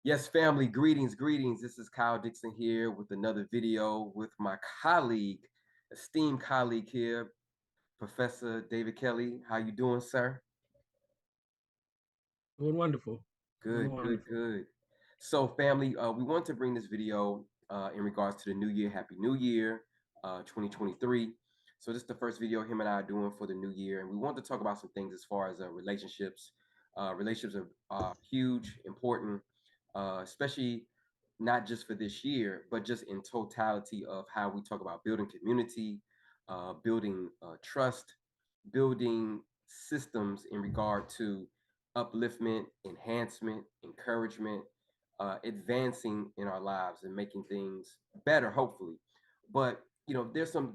Yes, family, greetings, greetings. This is Kyle Dixon here with another video with my colleague, esteemed colleague here, Professor David Kelly. How you doing, sir? Doing wonderful. Doing Good, good, wonderful. good. So, family, we want to bring this video in regards to the new year. Happy New Year, 2023. So, this is the first video him and I are doing for the new year, and we want to talk about some things as far as relationships. Relationships are huge, important, especially not just for this year, but just in totality of how we talk about building community, building trust, building systems in regard to upliftment, enhancement, encouragement, advancing in our lives and making things better, hopefully. But there's some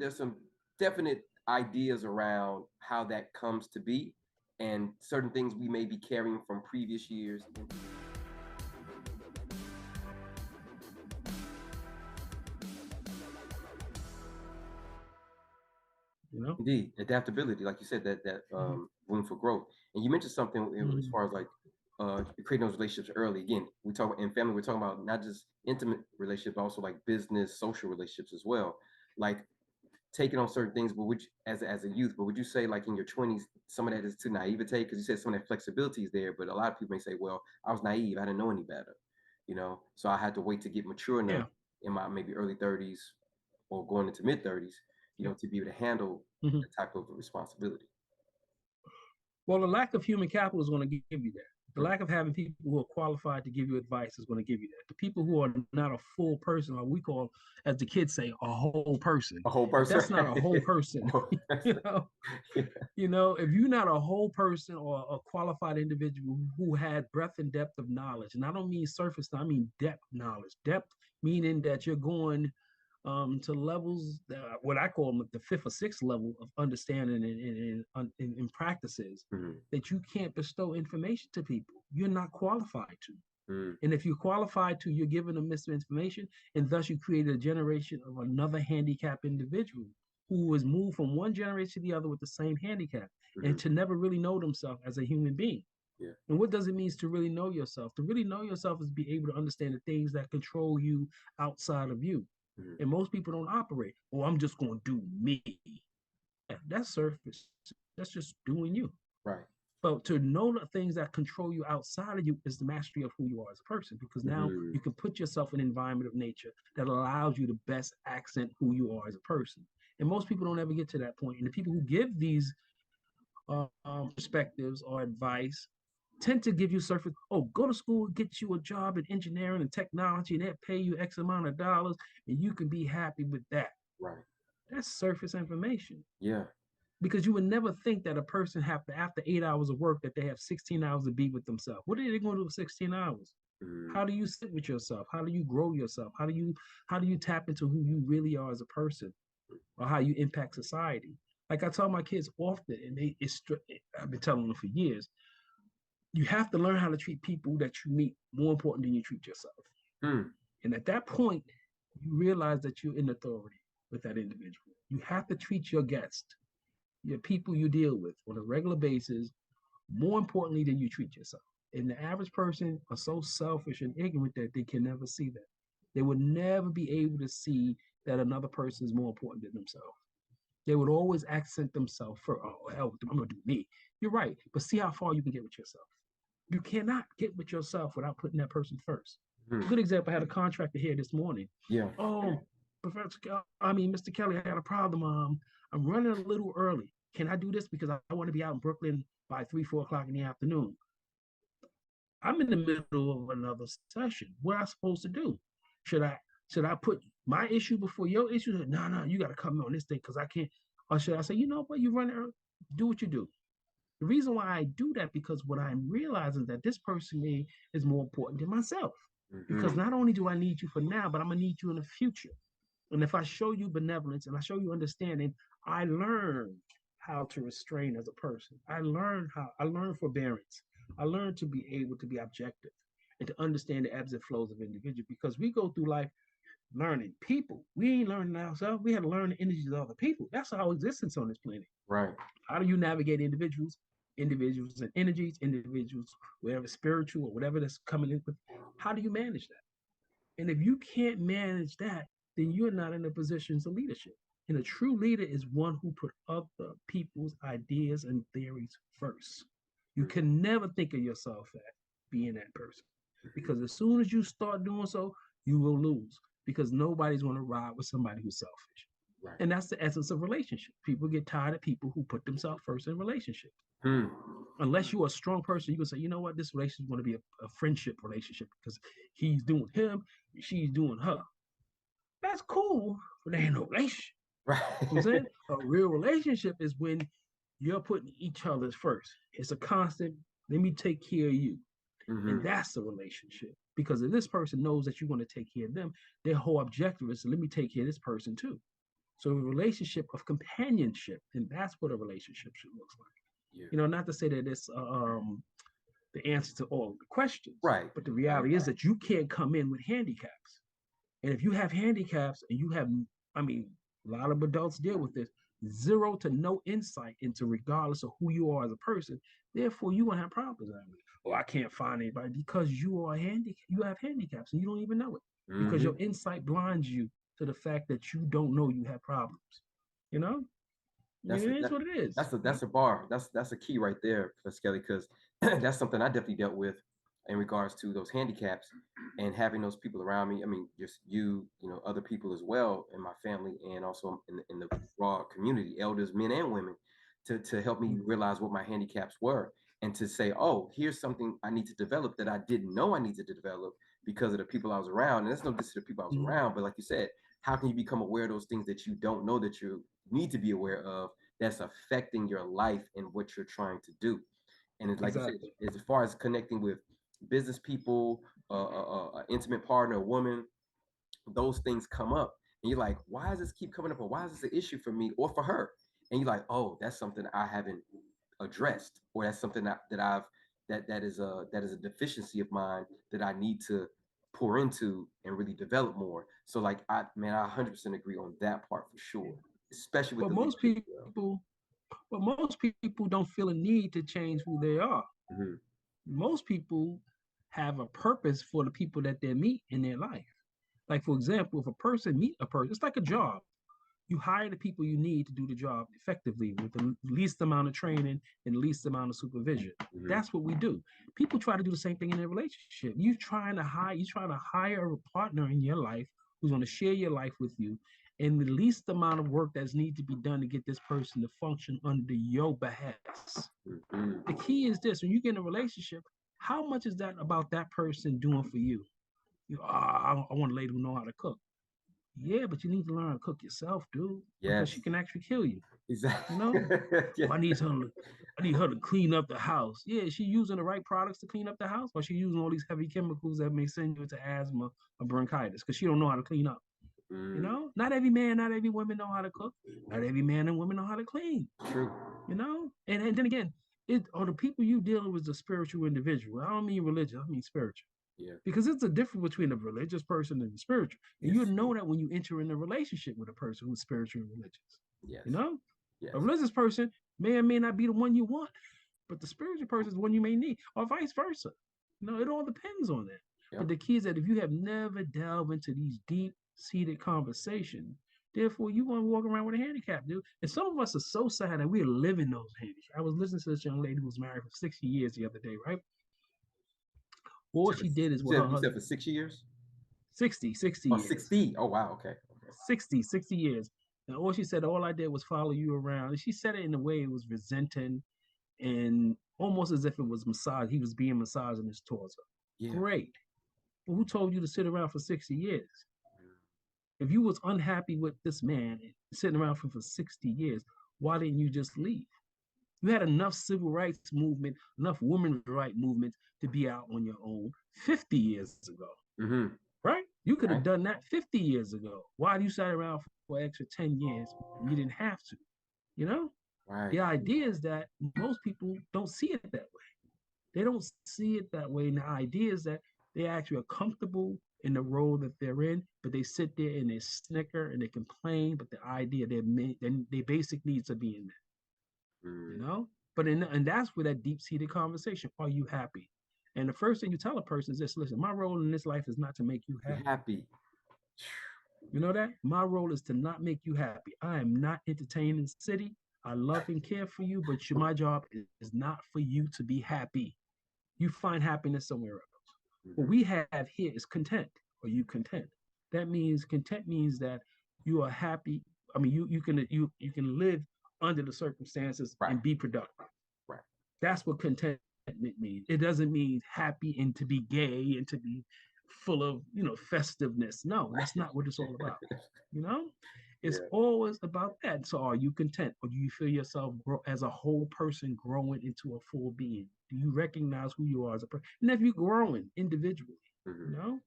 definite ideas around how that comes to be, and certain things we may be carrying from previous years into the You know. Indeed, adaptability, like you said, that Mhm. room for growth. And you mentioned something as Mhm. far as like creating those relationships early. Again, we talk about in family. We're talking about not just intimate relationships, but also like business, social relationships as well. Like taking on certain things, but would you, as a youth, but would you say like in your 20s, some of that is too naivete? Because you said some of that flexibility is there, but a lot of people may say, well, I was naive, I didn't know any better, so I had to wait to get mature enough Yeah. in my maybe early 30s or going into mid 30s, Yeah. to be able to handle Mhm. that type of responsibility. Well, the lack of human capital is going to give you that. The Mm. lack of having people who are qualified to give you advice is going to give you that. The people who are not a full person, or we call, as the kids say, a whole person. A whole If person, that's not a whole right? person, Whole you person. know, Yeah. if you're not a whole person or a qualified individual who had breadth and depth of knowledge, and I don't mean surface, I mean depth knowledge. Depth meaning that you're going to levels that, what I call them the fifth or sixth level of understanding and practices Mhm. that you can't bestow information to people. You're not qualified to. Mhm. And if you're qualified to, you're giving them misinformation, and thus you create a generation of another handicapped individual who is moved from one generation to the other with the same handicap and Mhm. to never really know themselves as a human being. Yeah. And what does it mean to really know yourself? To really know yourself is be able to understand the things that control you outside of you. Mhm. And most people don't operate. Oh, I'm just going to do me. Yeah, that's surface. That's just doing you. Right. But to know the things that control you outside of you is the mastery of who you are as a person, because now Mhm. you can put yourself in an environment of nature that allows you to best accent who you are as a person. And most people don't ever get to that point. And the people who give these perspectives or advice tend to give you surface. Oh, go to school, get you a job in engineering and technology, and they'll pay you X amount of dollars, and you can be happy with that. Right. That's surface information, Yeah. because you would never think that a person have to, after 8 hours of work, that they have 16 hours to be with themselves. What are they going to do with 16 hours? Mhm. How do you sit with yourself? How do you grow yourself? How do you tap into who you really are as a person, or how you impact society? Like I tell my kids often, and I've been telling them for years, you have to learn how to treat people that you meet more important than you treat yourself. Mhm. And at that point, you realize that you're in authority with that individual. You have to treat your guest, your people you deal with on a regular basis, more importantly than you treat yourself. And the average person are so selfish and ignorant that they can never see that. They would never be able to see that another person is more important than themselves. They would always accent themselves for, oh, hell, I'm going to do me. You're right. But see how far you can get with yourself. You cannot get with yourself without putting that person first. Mhm. Good example, I had a contractor here this morning. Yeah. Oh, Mr. Kelly, I had a problem. I'm running a little early. Can I do this because I want to be out in Brooklyn by 3, 4 o'clock in the afternoon? I'm in the middle of another session. What am I supposed to do? Should I should I put my issue before your issue? No, no, you got to come on this thing because I can't. Or should I say, you know what, you run early, do what you do. The reason why I do that, because what I'm realizing is that this person is more important than myself. Because Mhm. not only do I need you for now, but I'm gonna need you in the future. And if I show you benevolence and I show you understanding, I learn how to restrain as a person. I learn forbearance. I learn to be able to be objective and to understand the ebbs and flows of individuals, because we go through life learning people. We ain't learning ourselves. We had to learn the energies of other people. That's our existence on this planet. Right. How do you navigate individuals? individuals and energies, individuals, whatever spiritual or whatever that's coming in with. How do you manage that? And if you can't manage that, then you're not in a position of leadership. And a true leader is one who put other people's ideas and theories first. You can never think of yourself as being that person. Because as soon as you start doing so, you will lose. Because nobody's going to ride with somebody who's selfish. Right. And that's the essence of relationship. People get tired of people who put themselves first in relationships. Unless you're a strong person, you can say, you know what, this relationship is going to be a friendship relationship because he's doing him, she's doing her. That's cool, but there ain't no relationship. Right. You know what I'm saying? A real relationship is when you're putting each other's first. It's a constant, let me take care of you. And that's the relationship. Because if this person knows that you're going to take care of them, their whole objective is let me take care of this person too. So a relationship of companionship, and that's what a relationship should look like. Yeah. You know, not to say that it's the answer to all of the questions, Right. but the reality is that you can't come in with handicaps. And if you have handicaps and you have, I mean, a lot of adults deal with this, zero to no insight into regardless of who you are as a person, therefore you won't have problems. Oh, I can't find anybody because you are you have handicaps and you don't even know it. Because your insight blinds you to the fact that you don't know you have problems. You know? That's It is what it is. that's a bar. That's a key right there for Skelly, because that's something I definitely dealt with in regards to those handicaps and having those people around me. I mean, just you know, other people as well in my family and also in the broad community, elders, men and women, to help me realize what my handicaps were and to say, oh, here's something I need to develop that I didn't know I needed to develop because of the people I was around. And that's no diss to the people I was around, but like you said, how can you become aware of those things that you don't know that you need to be aware of that's affecting your life and what you're trying to do? And it's like Exactly. you said, as far as connecting with business people, intimate partner, a woman, those things come up, and you're like, why does this keep coming up, or why is this an issue for me or for her? And you're like, oh, that's something I haven't addressed, or that's something that I've that is a deficiency of mine that I need to pour into and really develop more. So like I 100% agree on that part for sure, especially with But the most leadership as well. people, but most people don't feel a need to change who they are. Mm-hmm. Most people have a purpose for the people that they meet in their life. Like for example, if a person meet a person, it's like a job. You hire the people you need to do the job effectively with the least amount of training and the least amount of supervision. Mm-hmm. That's what we do. People try to do the same thing in their relationship. You trying to hire a partner in your life who's going to share your life with you, and the least amount of work that's need to be done to get this person to function under your behest. Mm-hmm. The key is this: when you get in a relationship, how much is that about that person doing for you? I want a lady who know how to cook. Yeah, but you need to learn how to cook yourself, dude, because she Yes, can actually kill you. exactly. You know? Yeah. Oh, I need her to clean up the house. Yeah, is she using the right products to clean up the house, or she using all these heavy chemicals that may send you into asthma or bronchitis because she don't know how to clean up. You Mm, know, not every man, not every woman know how to cook. Not every man and woman know how to clean. true. You know, and then again, it are the people you dealing with a spiritual individual. I don't mean religious, I mean spiritual. Yeah. Because it's a difference between a religious person and a spiritual. And you Yes. know that when you enter in a relationship with a person who's spiritual and religious. You Yes. know? Yes. A religious person may or may not be the one you want, but the spiritual person is the one you may need, or vice versa. You know, it all depends on that. But Yep. the key is that if you have never delved into these deep seated conversations, therefore you want to walk around with a handicap, dude. And some of us are so sad that we're living those handicaps. I was listening to this young lady who was married for 60 years the other day, right? All she did is with her You said husband, for 6 years? 60 Oh, years. 60. Oh, wow. Okay. Okay. 60 years. And all she said, all I did was follow you around. And she said it in a way it was resenting and almost as if it was massage. He was being misogynist towards her. Yeah. Great. But who told you to sit around for 60 years? If you was unhappy with this man sitting around for 60 years, why didn't you just leave? You had enough civil rights movement, enough women's rights movement to be out on your own 50 years ago, Mm-hmm. right? You could have Right. done that 50 years ago. Why do you sat around for an extra 10 years and you didn't have to? You know, Right. the idea is that most people don't see it that way. They don't see it that way. And the idea is that they actually are comfortable in the role that they're in, but they sit there and they snicker and they complain. But the idea their basic needs are being met. You Mm. know? And that's where that deep-seated conversation, are you happy? And the first thing you tell a person is this: listen, my role in this life is not to make you Be happy. happy. You know that? My role is to not make you happy. I am not entertaining the city. I love and care for you, but my job is not for you to be happy. You find happiness somewhere else. What Mm-hmm. we have here is content. Are you content? That means content means that you are happy. I mean, you can live under the circumstances Right. and be productive. Right. That's what contentment means. It doesn't mean happy and to be gay and to be full of, festiveness. No, that's not what it's all about. You know, it's Yeah. always about that. So, are you content, or do you feel yourself grow as a whole person growing into a full being? Do you recognize who you are as a person? And if you're growing individually, Mm-hmm. you know,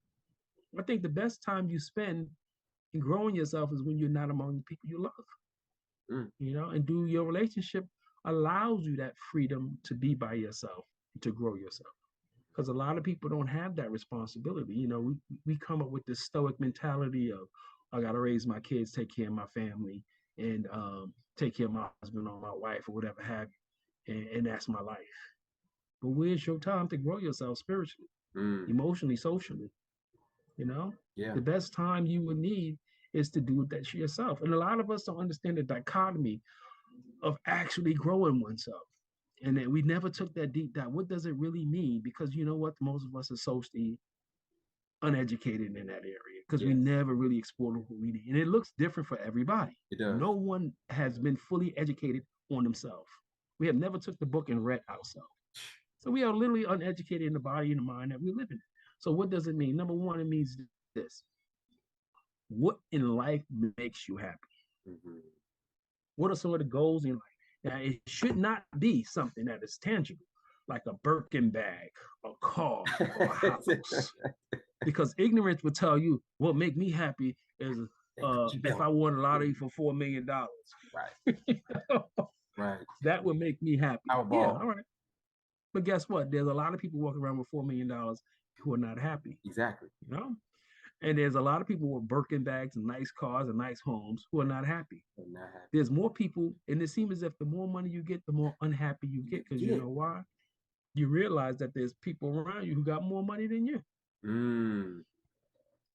I think the best time you spend in growing yourself is when you're not among the people you love. Mm. And do your relationship allows you that freedom to be by yourself, to grow yourself. Because a lot of people don't have that responsibility. We come up with this stoic mentality of, I got to raise my kids, take care of my family, and take care of my husband or my wife or whatever have you. And that's my life. But where's your time to grow yourself spiritually, Mm. emotionally, socially? You know, Yeah. the best time you would need is to do that yourself. And a lot of us don't understand the dichotomy of actually growing oneself. And that we never took that deep dive. What does it really mean? Because you know what? Most of us are socially uneducated in that area because we Yes. never really explored what we need. And it looks different for everybody. It does. No one has been fully educated on themselves. We have never took the book and read ourselves. So we are literally uneducated in the body and the mind that we live in. So what does it mean? Number one, it means this. What in life makes you happy? Mm-hmm. What are some of the goals in life? Now, it should not be something that is tangible, like a Birkin bag, a car, or a house. Because ignorance will tell you what make me happy is if I won a lottery for $4 million. Right. Right. That would make me happy. Yeah, Powerball. all right. But guess what? There's a lot of people walking around with $4 million who are not happy. Exactly. You know? And there's a lot of people with Birkin bags and nice cars and nice homes who are not happy. I'm not happy. There's more people, and it seems as if the more money you get, the more unhappy you get. Because you know why? You realize that there's people around you who got more money than you. Mm.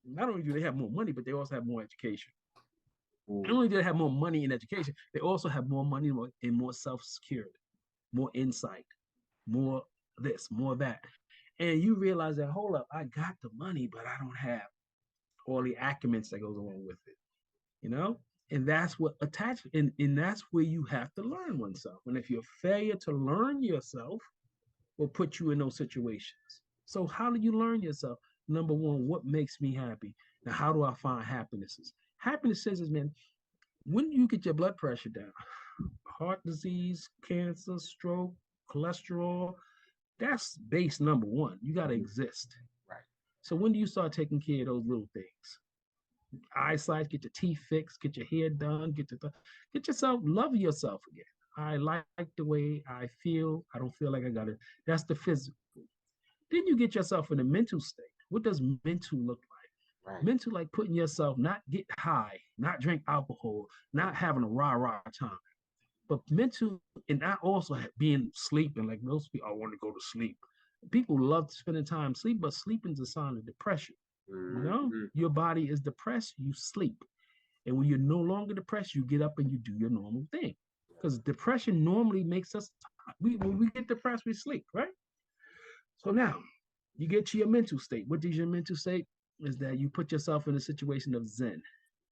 Not only do they have more money, but they also have more education. Ooh. Not only do they have more money in education, they also have more money and more self-security, more insight, more this, more that. And you realize that, hold up, I got the money, but I don't have all the acumen that goes along with it. You know? And that's what attached, and that's where you have to learn oneself. And if your failure to learn yourself will put you in those situations. So how do you learn yourself? Number one, what makes me happy? Now, how do I find happiness? Happiness says, man, when you get your blood pressure down, heart disease, cancer, stroke, cholesterol, that's base number one. You got to exist. Right. So when do you start taking care of those little things? Eyesight, get your teeth fixed, get your hair done, get yourself, love yourself again. I like the way I feel. I don't feel like I got it. That's the physical. Then you get yourself in a mental state. What does mental look like? Right. Mental, like putting yourself, not get high, not drink alcohol, not having a rah-rah time. But mental, and not also being sleeping, like most people, I want to go to sleep. People love spending time sleep, but sleeping is a sign of depression. Mm-hmm. Your body is depressed, you sleep. And when you're no longer depressed, you get up and you do your normal thing. Because depression normally makes us, when we get depressed, we sleep, right? So now you get to your mental state. What is your mental state? Is that you put yourself in a situation of Zen,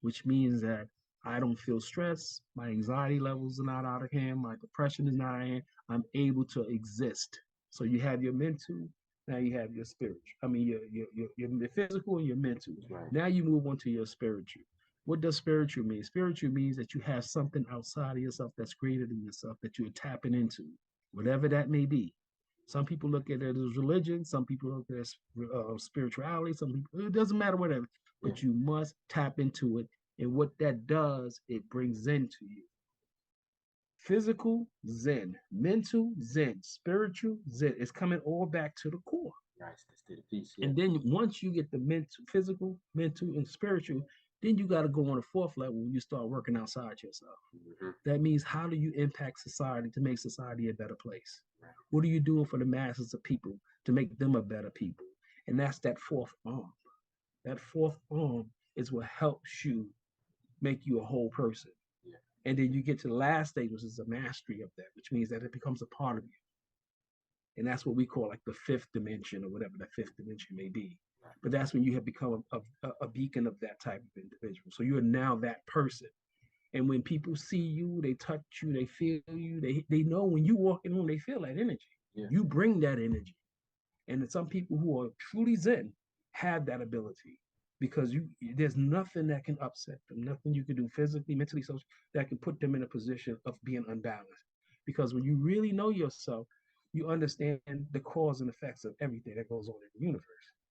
which means that I don't feel stress, my anxiety levels are not out of hand, my depression is not out of hand. I'm able to exist. So you have your mental, now you have your spiritual. I mean your physical and your mental. Right. Now you move on to your spiritual. What does spiritual mean? Spiritual means that you have something outside of yourself that's greater than yourself that you're tapping into, whatever that may be. Some people look at it as religion. Some people look at it as spirituality. Some people, it doesn't matter whatever, but you must tap into it. And what that does, it brings Zen to you. Physical Zen, mental Zen, spiritual Zen. It's coming all back to the core. Nice. State of peace. Yeah. And then once you get the mental, physical, mental, and spiritual, Then you got to go on the fourth level when you start working outside yourself. Mm-hmm. That means how do you impact society to make society a better place? Right. What are you doing for the masses of people to make them a better people? And that's that fourth arm. That fourth arm is what helps you make you a whole person. Yeah. And then you get to the last stage, which is the mastery of that, which means that it becomes a part of you. And that's what we call like the fifth dimension or whatever that fifth dimension may be. Right. But that's when you have become a beacon of that type of individual. So you are now that person. And when people see you, they touch you, they feel you, they know when you walk in the room, they feel that energy. Yeah. You bring that energy. And some people who are truly Zen have that ability because there's nothing that can upset them, nothing you can do physically, mentally, socially that can put them in a position of being unbalanced. Because when you really know yourself, you understand the cause and effects of everything that goes on in the universe.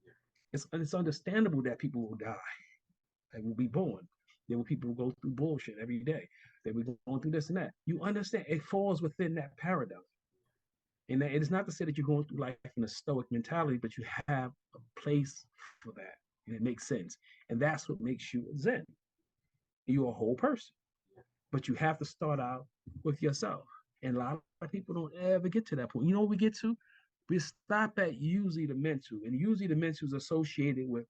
Yeah. It's understandable that people will die, they will be born. There will people who go through bullshit every day. They will going through this and that. You understand it falls within that paradigm. And it is not to say that you're going through life in a stoic mentality, but you have a place for that. And it makes sense. And that's what makes you Zen. You're a whole person. But you have to start out with yourself. And a lot of people don't ever get to that point. You know what we get to? We stop at usually the mental. And usually the mental is associated with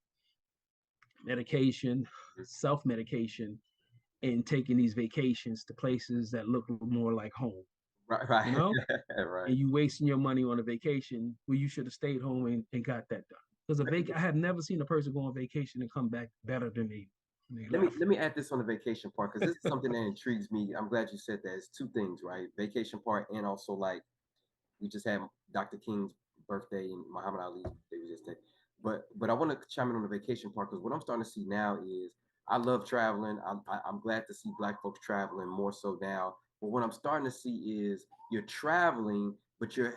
medication, self-medication, and taking these vacations to places that look more like home. Right, right, You know? right. And you wasting your money on a vacation where you should have stayed home and got that done. Because I have never seen a person go on vacation and come back better than they left. Let me add this on the vacation part because this is something that intrigues me. I'm glad you said that. It's two things, right? Vacation part and also like we just had Dr. King's birthday and Muhammad Ali's birthday was yesterday. But I want to chime in on the vacation part because what I'm starting to see now is I love traveling. I'm glad to see Black folks traveling more so now. But what I'm starting to see is you're traveling, but your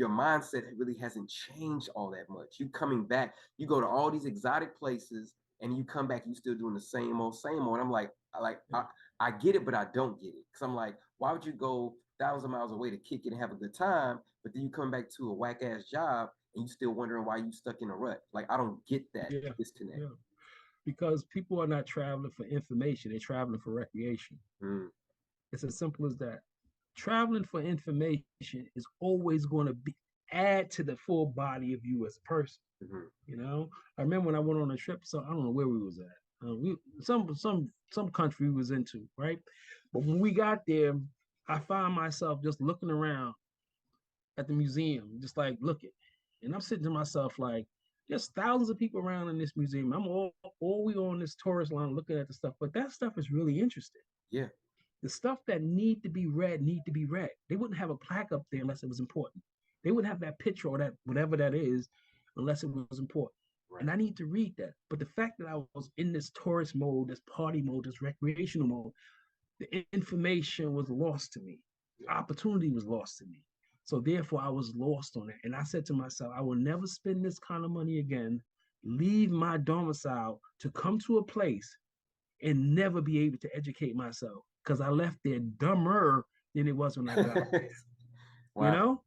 mindset really hasn't changed all that much. You coming back, you go to all these exotic places, and you come back, you still doing the same old, same old. And I'm like I get it, but I don't get it because I'm like, why would you go 1,000 miles away to kick it and have a good time, but then you come back to a whack ass job and you still wondering why you stuck in a rut? Like I don't get that Yeah, disconnect. yeah. Because people are not traveling for information, they're traveling for recreation. Mm. It's as simple as that. Traveling for information is always going to be add to the full body of you as a person. Mm-hmm. You know, I remember when I went on a trip, so I don't know where we was at. We some country we was into, right? But when we got there, I found myself just looking around at the museum, just like looking, and I'm sitting to myself like, there's thousands of people around in this museum. I'm all we on this tourist line looking at the stuff, but that stuff is really interesting. Yeah. The stuff that need to be read need to be read. They wouldn't have a plaque up there unless it was important. They wouldn't have that picture or that whatever that is unless it was important. Right. And I need to read that. But the fact that I was in this tourist mode, this party mode, this recreational mode, the information was lost to me. The opportunity was lost to me. So therefore, I was lost on it. And I said to myself, I will never spend this kind of money again, leave my domicile to come to a place and never be able to educate myself because I left there dumber than it was when I got there. Wow. You know?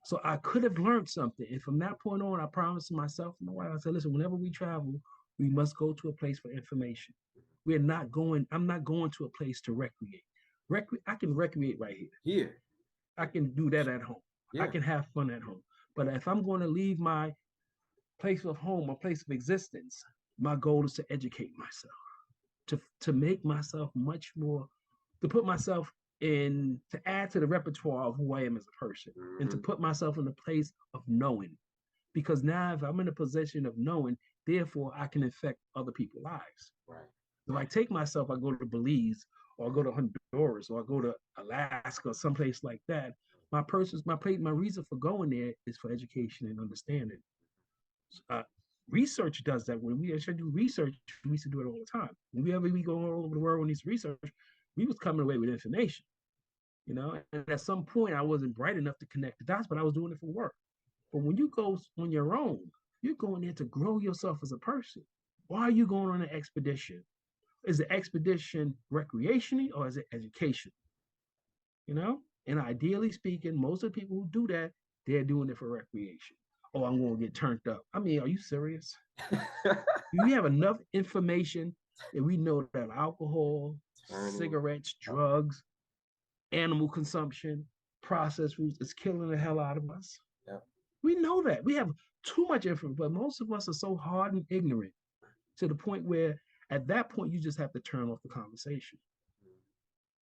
So I could have learned something. And from that point on, I promised myself, my wife, I said, listen, whenever we travel, we must go to a place for information. I'm not going to a place to recreate. I can recreate right here. Here. I can do that at home. Yeah. I can have fun at home. But if I'm going to leave my place of home, a place of existence, my goal is to educate myself, to make myself much more, to put myself in, to add to the repertoire of who I am as a person, and to put myself in the place of knowing. Because now, if I'm in a position of knowing, therefore I can affect other people's lives. Right. If I take myself, I go to Belize or I go to Honduras or I go to Alaska or someplace like that. My reason for going there is for education and understanding. Uh, Research does that. When we actually do research, we used to do it all the time. Whenever we go all over the world on these research, we was coming away with information, you know. And at some point, I wasn't bright enough to connect the dots, but I was doing it for work. But when you go on your own, you're going there to grow yourself as a person. Why are you going on an expedition? Is the expedition recreationally or is it education? You know? And ideally speaking, most of the people who do that, they're doing it for recreation. Oh, I'm going to get turned up. I mean, are you serious? Do you have enough information And we know that alcohol, Turning. cigarettes, Oh, drugs, animal consumption, processed foods is killing the hell out of us. yeah. We know that. We have too much information, but most of us are so hard and ignorant to the point where at that point you just have to turn off the conversation.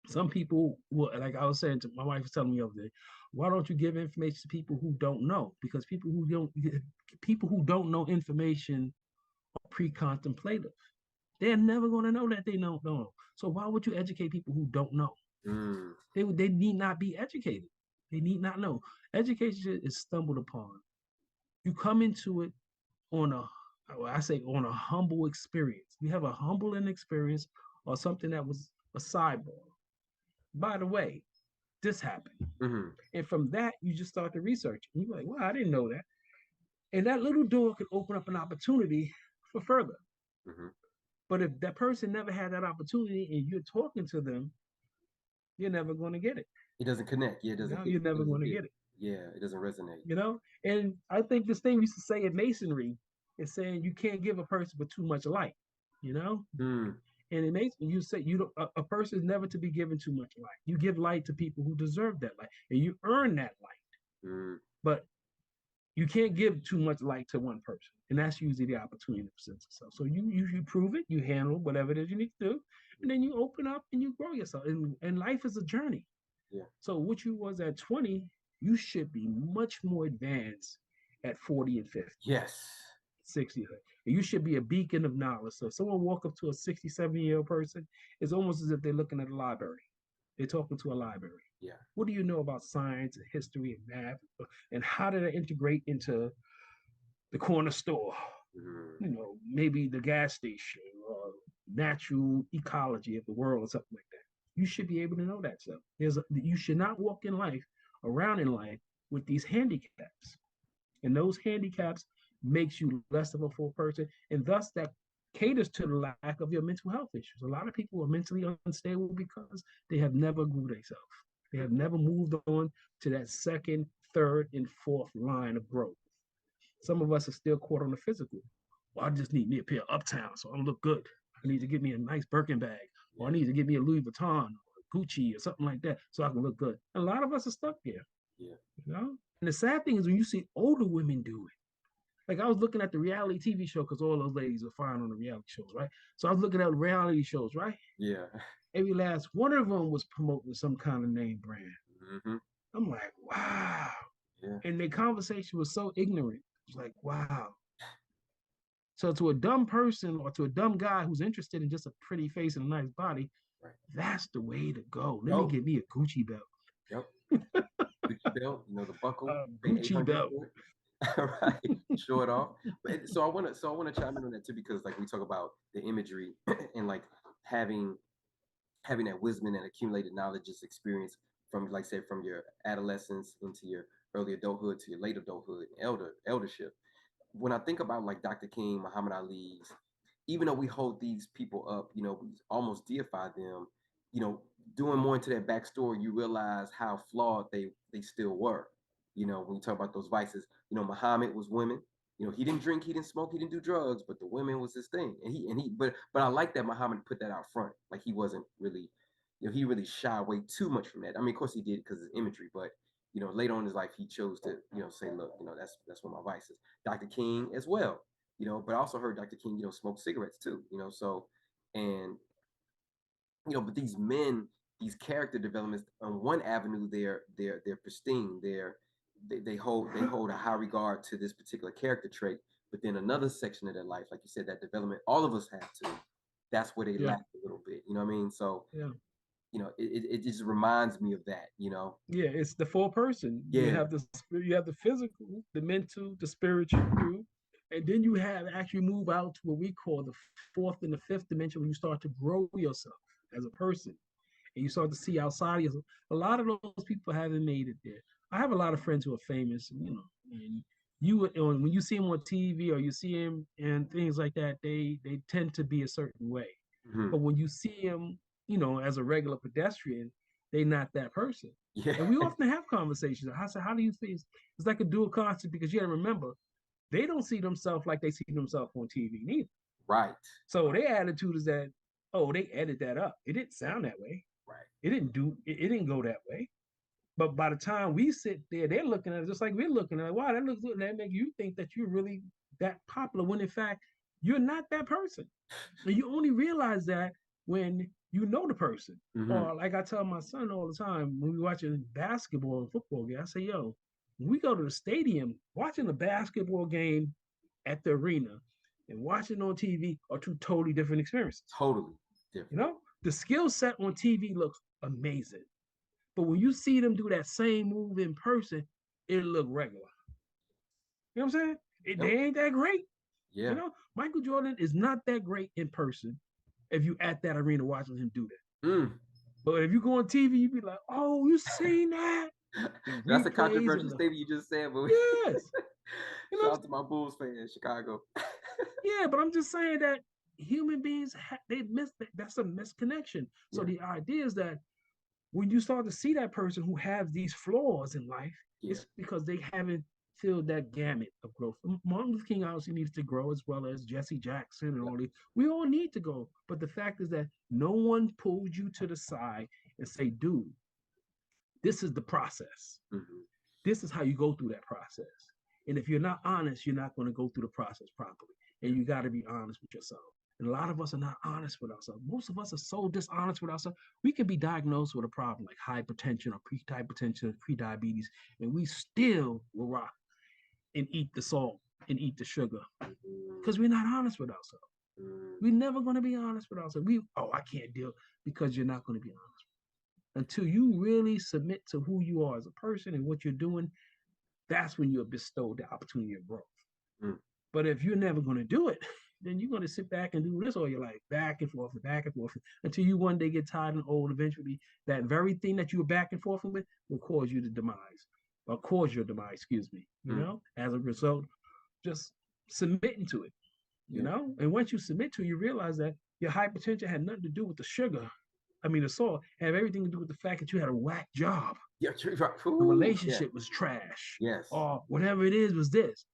Some people will, like I was saying to my wife was telling me the other day, why don't you give information to people who don't know? Because people who don't know information are pre-contemplative. They're never going to know that they don't know. So why would you educate people who don't know? Mm. They need not be educated. They need not know. Education is stumbled upon. You come into it on a, well, I say on a humble experience. You have a humbling experience or something that was a sidebar. By the way, this happened. Mm-hmm. And from that, you just start to research. And you're like, well, I didn't know that. And that little door could open up an opportunity for further. Mm-hmm. But if that person never had that opportunity and you're talking to them, you're never going to get it. It doesn't connect. Yeah, it You doesn't know, hit. you're It never doesn't going to hit. get it. Yeah, it doesn't resonate. You know, and I think this thing we used to say in masonry is saying you can't give a person with too much light. You know, Mm. and it makes you say you don't, a person is never to be given too much light. You give light to people who deserve that light, and you earn that light. Mm. But you can't give too much light to one person, and that's usually the opportunity to present itself. So you prove it, you handle whatever it is you need to do, and then you open up and you grow yourself. And life is a journey. Yeah. So what you was at 20, you should be much more advanced at 40 and 50. Yes. 60. And you should be a beacon of knowledge. So if someone walk up to a 67-year-old person, it's almost as if they're looking at a library. They're talking to a library. Yeah. What do you know about science and history and math? And how did it integrate into the corner store? Mm-hmm. You know, maybe the gas station or natural ecology of the world or something like that. You should be able to know that stuff. You should not walk in life, around in life, with these handicaps. And those handicaps makes you less of a full person, and thus that caters to the lack of your mental health issues. A lot of people are mentally unstable because they have never grew themselves. They have never moved on to that second, third, and fourth line of growth. Some of us are still caught on the physical. Well, I just need me a pair of Uptown so I look good. I need to get me a nice Birkin bag, or Yeah. I need to get me a Louis Vuitton or Gucci or something like that so I can look good. And a lot of us are stuck there. Yeah. You know? And the sad thing is when you see older women do it. Like I was looking at the reality TV show because all those ladies are fine on the reality shows, right? So I was looking at reality shows, right? Yeah. Every last one of them was promoting some kind of name brand. Mm-hmm. I'm like, wow. Yeah. And their conversation was so ignorant. It's like, wow. So to a dumb person or to a dumb guy who's interested in just a pretty face and a nice body, Right. that's the way to go. Let me Oh. get me a Gucci belt. Yep. Gucci belt. You know the buckle. Pay Gucci 800 belt. for it. Right. Show it off. But so I wanna chime in on that too because like we talk about the imagery and like having that wisdom and accumulated knowledge, just experience from, like, say, from your adolescence into your early adulthood to your late adulthood, eldership. When I think about like Dr. King, Muhammad Ali's, even though we hold these people up, we almost deify them. You know, doing more into their backstory, you realize how flawed they still were. When you talk about those vices, Muhammad was women. He didn't drink, he didn't smoke, he didn't do drugs, but the women was his thing. But I like that Muhammad put that out front. Like he wasn't really, he really shied away too much from that. I mean, of course he did because of imagery, but later on in his life, he chose to, say, look, that's one of my vices. Dr. King as well, but I also heard Dr. King, smoke cigarettes too, so, and, but these men, these character developments on one avenue, they're pristine, they hold a high regard to this particular character trait, but then another section of their life, like you said, that development, all of us have to, that's where they Yeah. lack a little bit, you know what I mean? So, Yeah. it just reminds me of that. Yeah, it's the full person. Yeah. You have the physical, the mental, the spiritual, and then you have actually move out to what we call the fourth and the fifth dimension when you start to grow yourself as a person and you start to see outside of yourself. A lot of those people haven't made it there. I have a lot of friends who are famous, and when you see them on TV or you see them and things like that, they tend to be a certain way. Mhm. But when you see them, as a regular pedestrian, they're not that person. Yeah. And we often have conversations. I said, how do you feel? It's like a dual concept because you got to remember, they don't see themselves like they see themselves on TV neither. Right. So their attitude is that, oh, they edited that up. It didn't sound that way. Right. It didn't go that way. But by the time we sit there, they're looking at it just like we're looking at it. Wow, that looks good. That makes you think that you're really that popular when in fact you're not that person. And you only realize that when you know the person. Or like I tell my son all the time when we watch a basketball and football game, I say, yo, when we go to the stadium, watching a basketball game at the arena and watching on TV are two totally different experiences. Totally different. You know, the skill set on TV looks amazing. But when you see them do that same move in person, it look regular. You know what I'm saying? They ain't that great. Yeah. You know, Michael Jordan is not that great in person if you at that arena watching him do that. But if you go on TV, you be like, oh, you seen that? That's a controversial statement you just said, but yes. You know, shout out to my Bulls fan in Chicago. Yeah, but I'm just saying that human beings they miss that. That's a misconnection. So the idea is that when you start to see that person who has these flaws in life, it's because they haven't filled that gamut of growth. Martin Luther King obviously needs to grow as well as Jesse Jackson and all these. We all need to go. But the fact is that no one pulls you to the side and say, dude, this is the process. This is how you go through that process. And if you're not honest, you're not going to go through the process properly. And you got to be honest with yourself. And a lot of us are not honest with ourselves. Most of us are so dishonest with ourselves. We can be diagnosed with a problem like hypertension or pre-hypertension, pre-diabetes, and we still will rock and eat the salt and eat the sugar because we're not honest with ourselves. We're never going to be honest with ourselves. I can't deal because you're not going to be honest. Until you really submit to who you are as a person and what you're doing, that's when you're bestowed the opportunity of growth. But if you're never going to do it, then you're going to sit back and do this all your life, back and forth, until you one day get tired and old. Eventually, that very thing that you were back and forth with will cause you to demise, or cause your demise, excuse me, you know, as a result, just submitting to it, you know? And once you submit to it, you realize that your hypertension had nothing to do with the sugar. The salt had everything to do with the fact that you had a whack job. Yeah, the relationship was trash. Yes. Or whatever it is was this.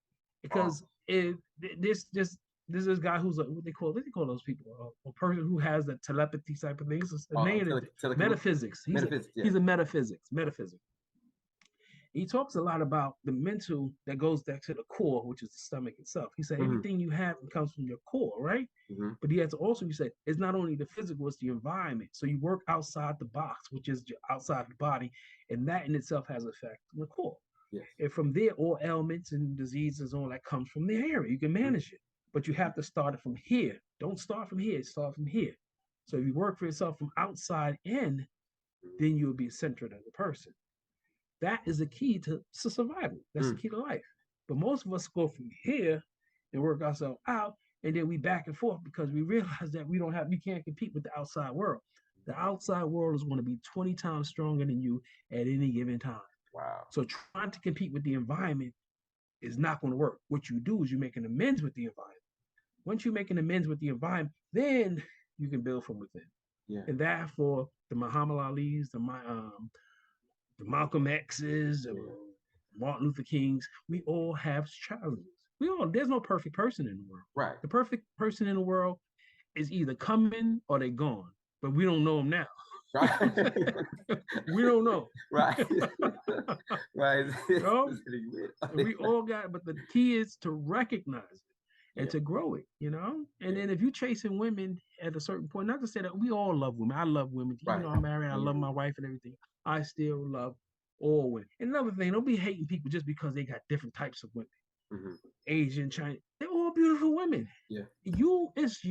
Because this is a guy who's what they call those people, a person who has that telepathy type of thing. Metaphysics. He's a metaphysics. He talks a lot about the mental that goes back to the core, which is the stomach itself. He said everything you have comes from your core, right? But he has to also, you said, it's not only the physical, it's the environment. So you work outside the box, which is outside the body, and that in itself has an effect on the core. Yes. And from there, all ailments and diseases, all that comes from the area. You can manage it, but you have to start it from here. Don't start from here, start from here. So if you work for yourself from outside in, then you'll be centered as a person. That is the key to survival. That's the key to life. But most of us go from here and work ourselves out, and then we back and forth because we realize that we can't compete with the outside world. The outside world is going to be 20 times stronger than you at any given time. Wow. So trying to compete with the environment is not going to work. What you do is you make an amends with the environment. Once you make an amends with the environment, then you can build from within. Yeah. And therefore, the Muhammad Ali's, the Malcolm X's, the Martin Luther King's, we all have challenges. There's no perfect person in the world. Right. The perfect person in the world is either coming or they're gone, but we don't know them now. Right. We don't know. Right. Right. We all got, but the key is to recognize it and to grow it, you know? And then if you're chasing women at a certain point, not to say that we all love women. I love women. Right. You know, I'm married. I love my wife and everything. I still love all women. And another thing, don't be hating people just because they got different types of women. Asian, Chinese, they're all beautiful women. Yeah. It's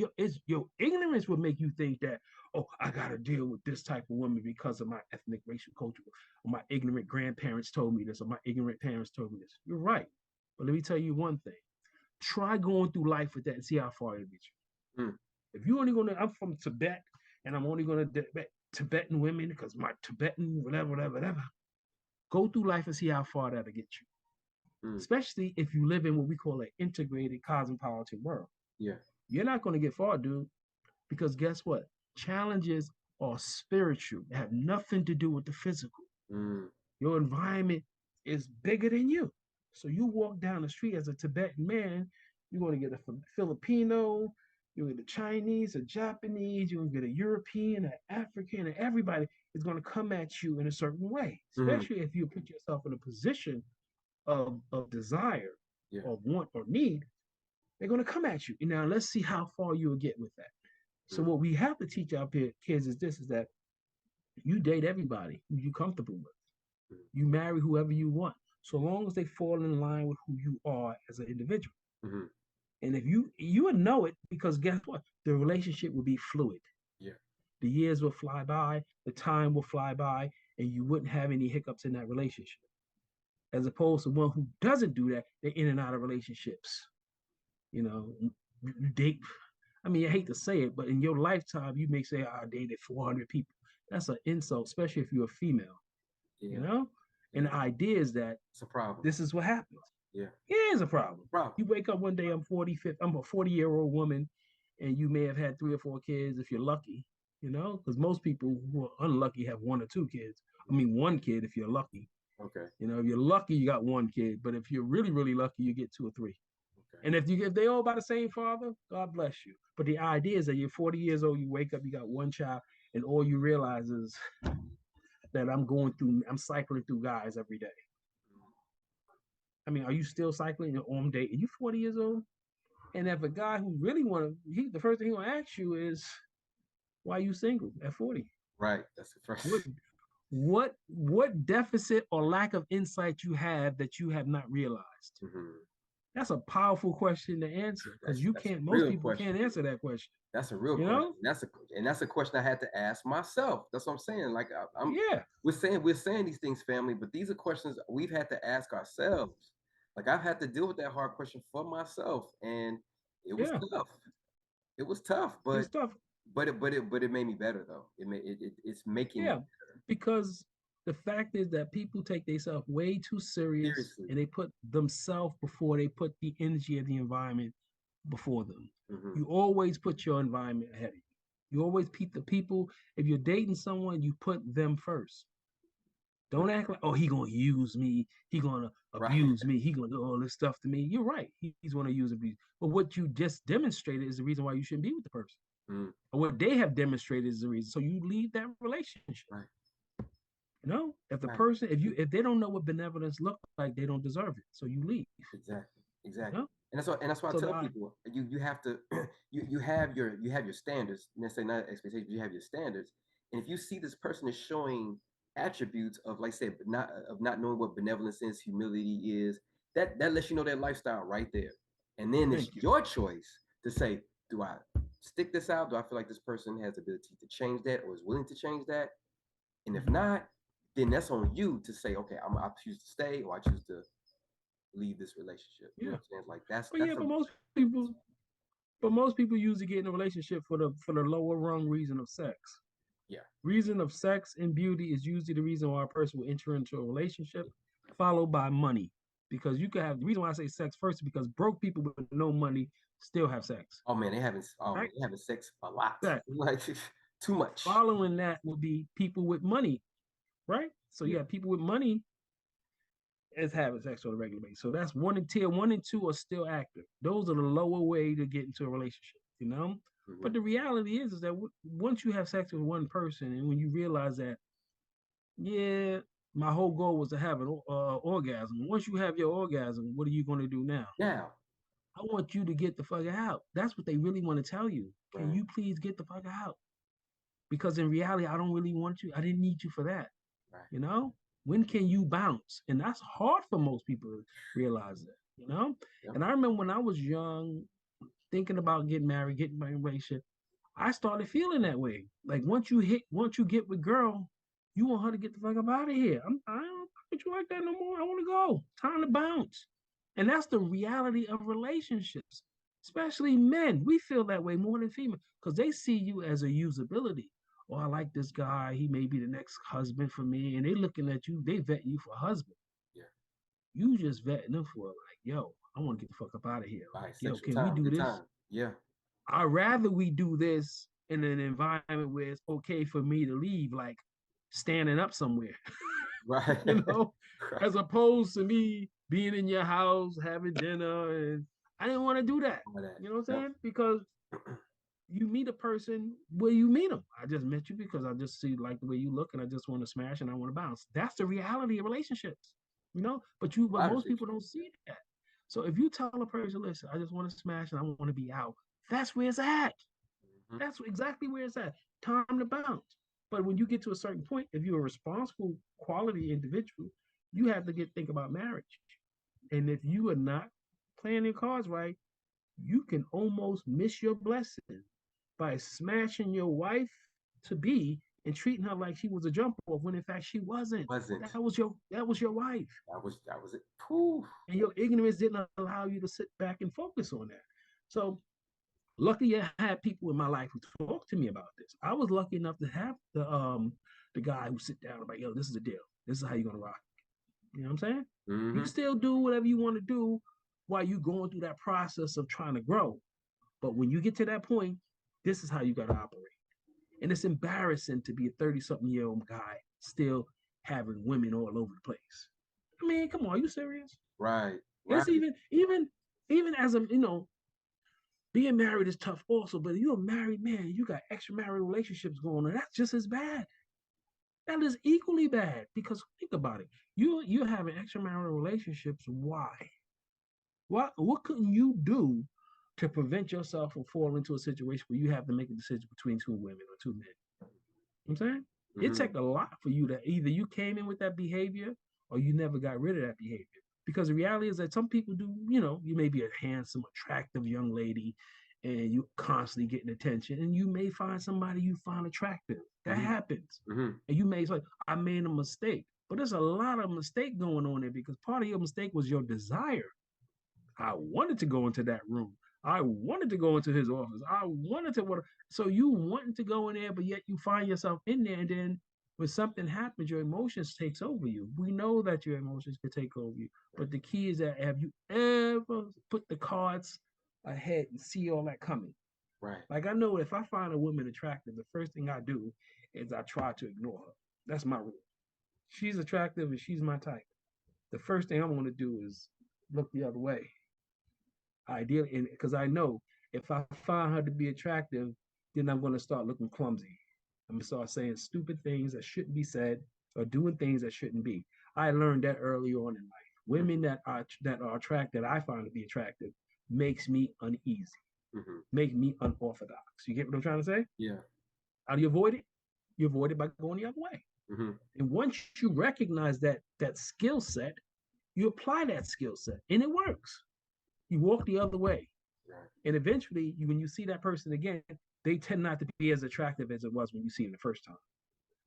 your ignorance would make you think that, oh, I gotta deal with this type of woman because of my ethnic, racial, cultural, or my ignorant grandparents told me this, or my ignorant parents told me this. You're right. But let me tell you one thing. Try going through life with that and see how far it'll get you. If you're only I'm from Tibet and I'm only gonna debate Tibetan women because my Tibetan, whatever. Go through life and see how far that'll get you. Especially if you live in what we call an integrated cosmopolitan world. Yeah. You're not going to get far, dude, because guess what? Challenges are spiritual. They have nothing to do with the physical. Your environment is bigger than you. So you walk down the street as a Tibetan man, you're going to get a Filipino, You get a Chinese, a Japanese, you get a European, an African, and everybody is going to come at you in a certain way, Mm-hmm. especially if you put yourself in a position of desire Yeah. or want or need. They're going to come at you. And now let's see how far you'll get with that. So Mm-hmm. what we have to teach our kids is this: is that you date everybody who you're comfortable with. You marry whoever you want, so long as they fall in line with who you are as an individual. Mm-hmm. And if you would know it, because guess what? The relationship will be fluid. Yeah. The years will fly by, the time will fly by, and you wouldn't have any hiccups in that relationship. As opposed to one who doesn't do that, they're in and out of relationships. You know, you date. I mean, I hate to say it, but in your lifetime, you may say, I dated 400 people. That's an insult, especially if you're a female, you Yeah. know? And Yeah. the idea is that It's a problem. this is what happens. Yeah. It is a problem. Problem. You wake up one day, I'm a 40-year-old woman, and you may have had 3 or 4 kids if you're lucky, because most people who are unlucky have 1 or 2 kids. I mean, 1 kid if you're lucky. Okay. If you're lucky, you got 1 kid, but if you're really, really lucky, you get 2 or 3. Okay. And if they all by the same father, God bless you. But the idea is that you're 40 years old, you wake up, you got 1 child, and all you realize is that I'm cycling through guys every day. I mean, are you still cycling your own date? Are you 40 years old? And if a guy who really the first thing he want to ask you is, why are you single at 40? Right. That's the first. What deficit or lack of insight you have that you have not realized? Mm-hmm. That's a powerful question to answer, because most people can't answer that question. That's a real question. That's a question I had to ask myself. That's what I'm saying. Like we're saying these things, family, but these are questions we've had to ask ourselves. Like I've had to deal with that hard question for myself, and it was tough. It was tough, but it's tough. But it made me better though. It's making me better. Because the fact is that people take themselves way too seriously, and they put themselves before they put the energy of the environment before them. Mm-hmm. You always put your environment ahead of you. You always put the people. If you're dating someone, you put them first. Don't act like, oh, he gonna use me. He gonna abuse me. He gonna do all this stuff to me. You're right. He's gonna use abuse. But what you just demonstrated is the reason why you shouldn't be with the person. Mm. Or what they have demonstrated is the reason. So you leave that relationship. Right. If the person, if they don't know what benevolence looks like, they don't deserve it. So you leave. Exactly. And that's why I tell people, you have to you have your standards. Necessarily not expectations, but you have your standards. And if you see this person is showing attributes of, like I said, not knowing what benevolence is, humility is, that lets you know their lifestyle right there. And then it's your choice to say, do I stick this out? Do I feel like this person has the ability to change that or is willing to change that? And if not, then that's on you to say, okay, I choose to stay or I choose to leave this relationship. You know what I'm saying? Like but most people usually get in a relationship for the lower rung reason of sex. Yeah. Reason of sex and beauty is usually the reason why a person will enter into a relationship, followed by money. Because you can have, the reason why I say sex first is because broke people with no money still have sex. Oh man, they're having sex a lot. Exactly. Like too much. Following that will be people with money, right? So you have people with money is having sex on a regular basis. So that's tier 1 and 2 are still active. Those are the lower way to get into a relationship, Mm-hmm. But the reality is that once you have sex with one person, and when you realize that, my whole goal was to have an orgasm. Once you have your orgasm, what are you going to do now? I want you to get the fuck out. That's what they really want to tell you. Can you please get the fuck out? Because in reality, I don't really want you. I didn't need you for that. Right. When can you bounce? And that's hard for most people to realize that, Yep. And I remember when I was young, thinking about getting married, getting my relationship, I started feeling that way. Like once you get with girl, you want her to get the fuck up out of here. I don't want you like that no more. I want to go. Time to bounce. And that's the reality of relationships, especially men. We feel that way more than female because they see you as a usability. Oh, I like this guy. He may be the next husband for me. And they looking at you. They vet you for a husband. Yeah. You just vetting them for like, yo, I want to get the fuck up out of here. Like, yo, can we do this? Time. Yeah. I'd rather we do this in an environment where it's okay for me to leave, like standing up somewhere. Right. As opposed to me being in your house, having dinner. And I didn't want to do that. You know what I'm saying? Because you meet a person where you meet them. I just met you because I just see like the way you look and I just want to smash and I want to bounce. That's the reality of relationships, but I most understand people don't see that. So if you tell a person, listen, I just want to smash and I want to be out, that's where it's at. you. That's exactly where it's at. Time to bounce. But when you get to a certain point, if you're a responsible quality individual, you have to think about marriage. And if you are not playing your cards right, you can almost miss your blessing by smashing your wife to be and treating her like she was a jump off when in fact she wasn't. Wasn't. That was your wife. That was it. Whew. And your ignorance didn't allow you to sit back and focus on that. So luckily I had people in my life who talked to me about this. I was lucky enough to have the guy who sit down and like, yo, this is the deal. This is how you're gonna rock. You know what I'm saying? You Mm-hmm. can still do whatever you want to do while you're going through that process of trying to grow. But when you get to that point, this is how you gotta operate. And it's embarrassing to be a 30-something-year-old guy still having women all over the place. I mean, come on, are you serious? Right. Right. It's even as being married is tough also, but you're a married man, you got extramarital relationships going on. That's just as bad. That is equally bad because think about it. You're having extramarital relationships. Why? What couldn't you do to prevent yourself from falling into a situation where you have to make a decision between two women or two men? You know what I'm saying it Mm-hmm. took a lot for you to either you came in with that behavior or you never got rid of that behavior. Because the reality is that some people do, you may be a handsome, attractive young lady and you constantly getting attention and you may find somebody you find attractive. That Mm-hmm. happens. Mm-hmm. And you may say, I made a mistake. But there's a lot of mistake going on there because part of your mistake was your desire. I wanted to go into that room. I wanted to go into his office. I wanted to. So you wanted to go in there, but yet you find yourself in there, and then when something happens, your emotions takes over you. We know that your emotions can take over you, but the key is that have you ever put the cards ahead and see all that coming? Right. Like I know if I find a woman attractive, the first thing I do is I try to ignore her. That's my rule. She's attractive and she's my type. The first thing I'm going to do is look the other way. Ideally, because I know if I find her to be attractive, then I'm going to start looking clumsy. I'm going to start saying stupid things that shouldn't be said or doing things that shouldn't be. I learned that early on in life. Women that are attracted, that I find to be attractive, makes me uneasy, Mm-hmm. make me unorthodox. You get what I'm trying to say? Yeah. How do you avoid it? You avoid it by going the other way. Mm-hmm. And once you recognize that skill set, you apply that skill set, and it works. You walk the other way. Right. And eventually, when you see that person again, they tend not to be as attractive as it was when you see them the first time.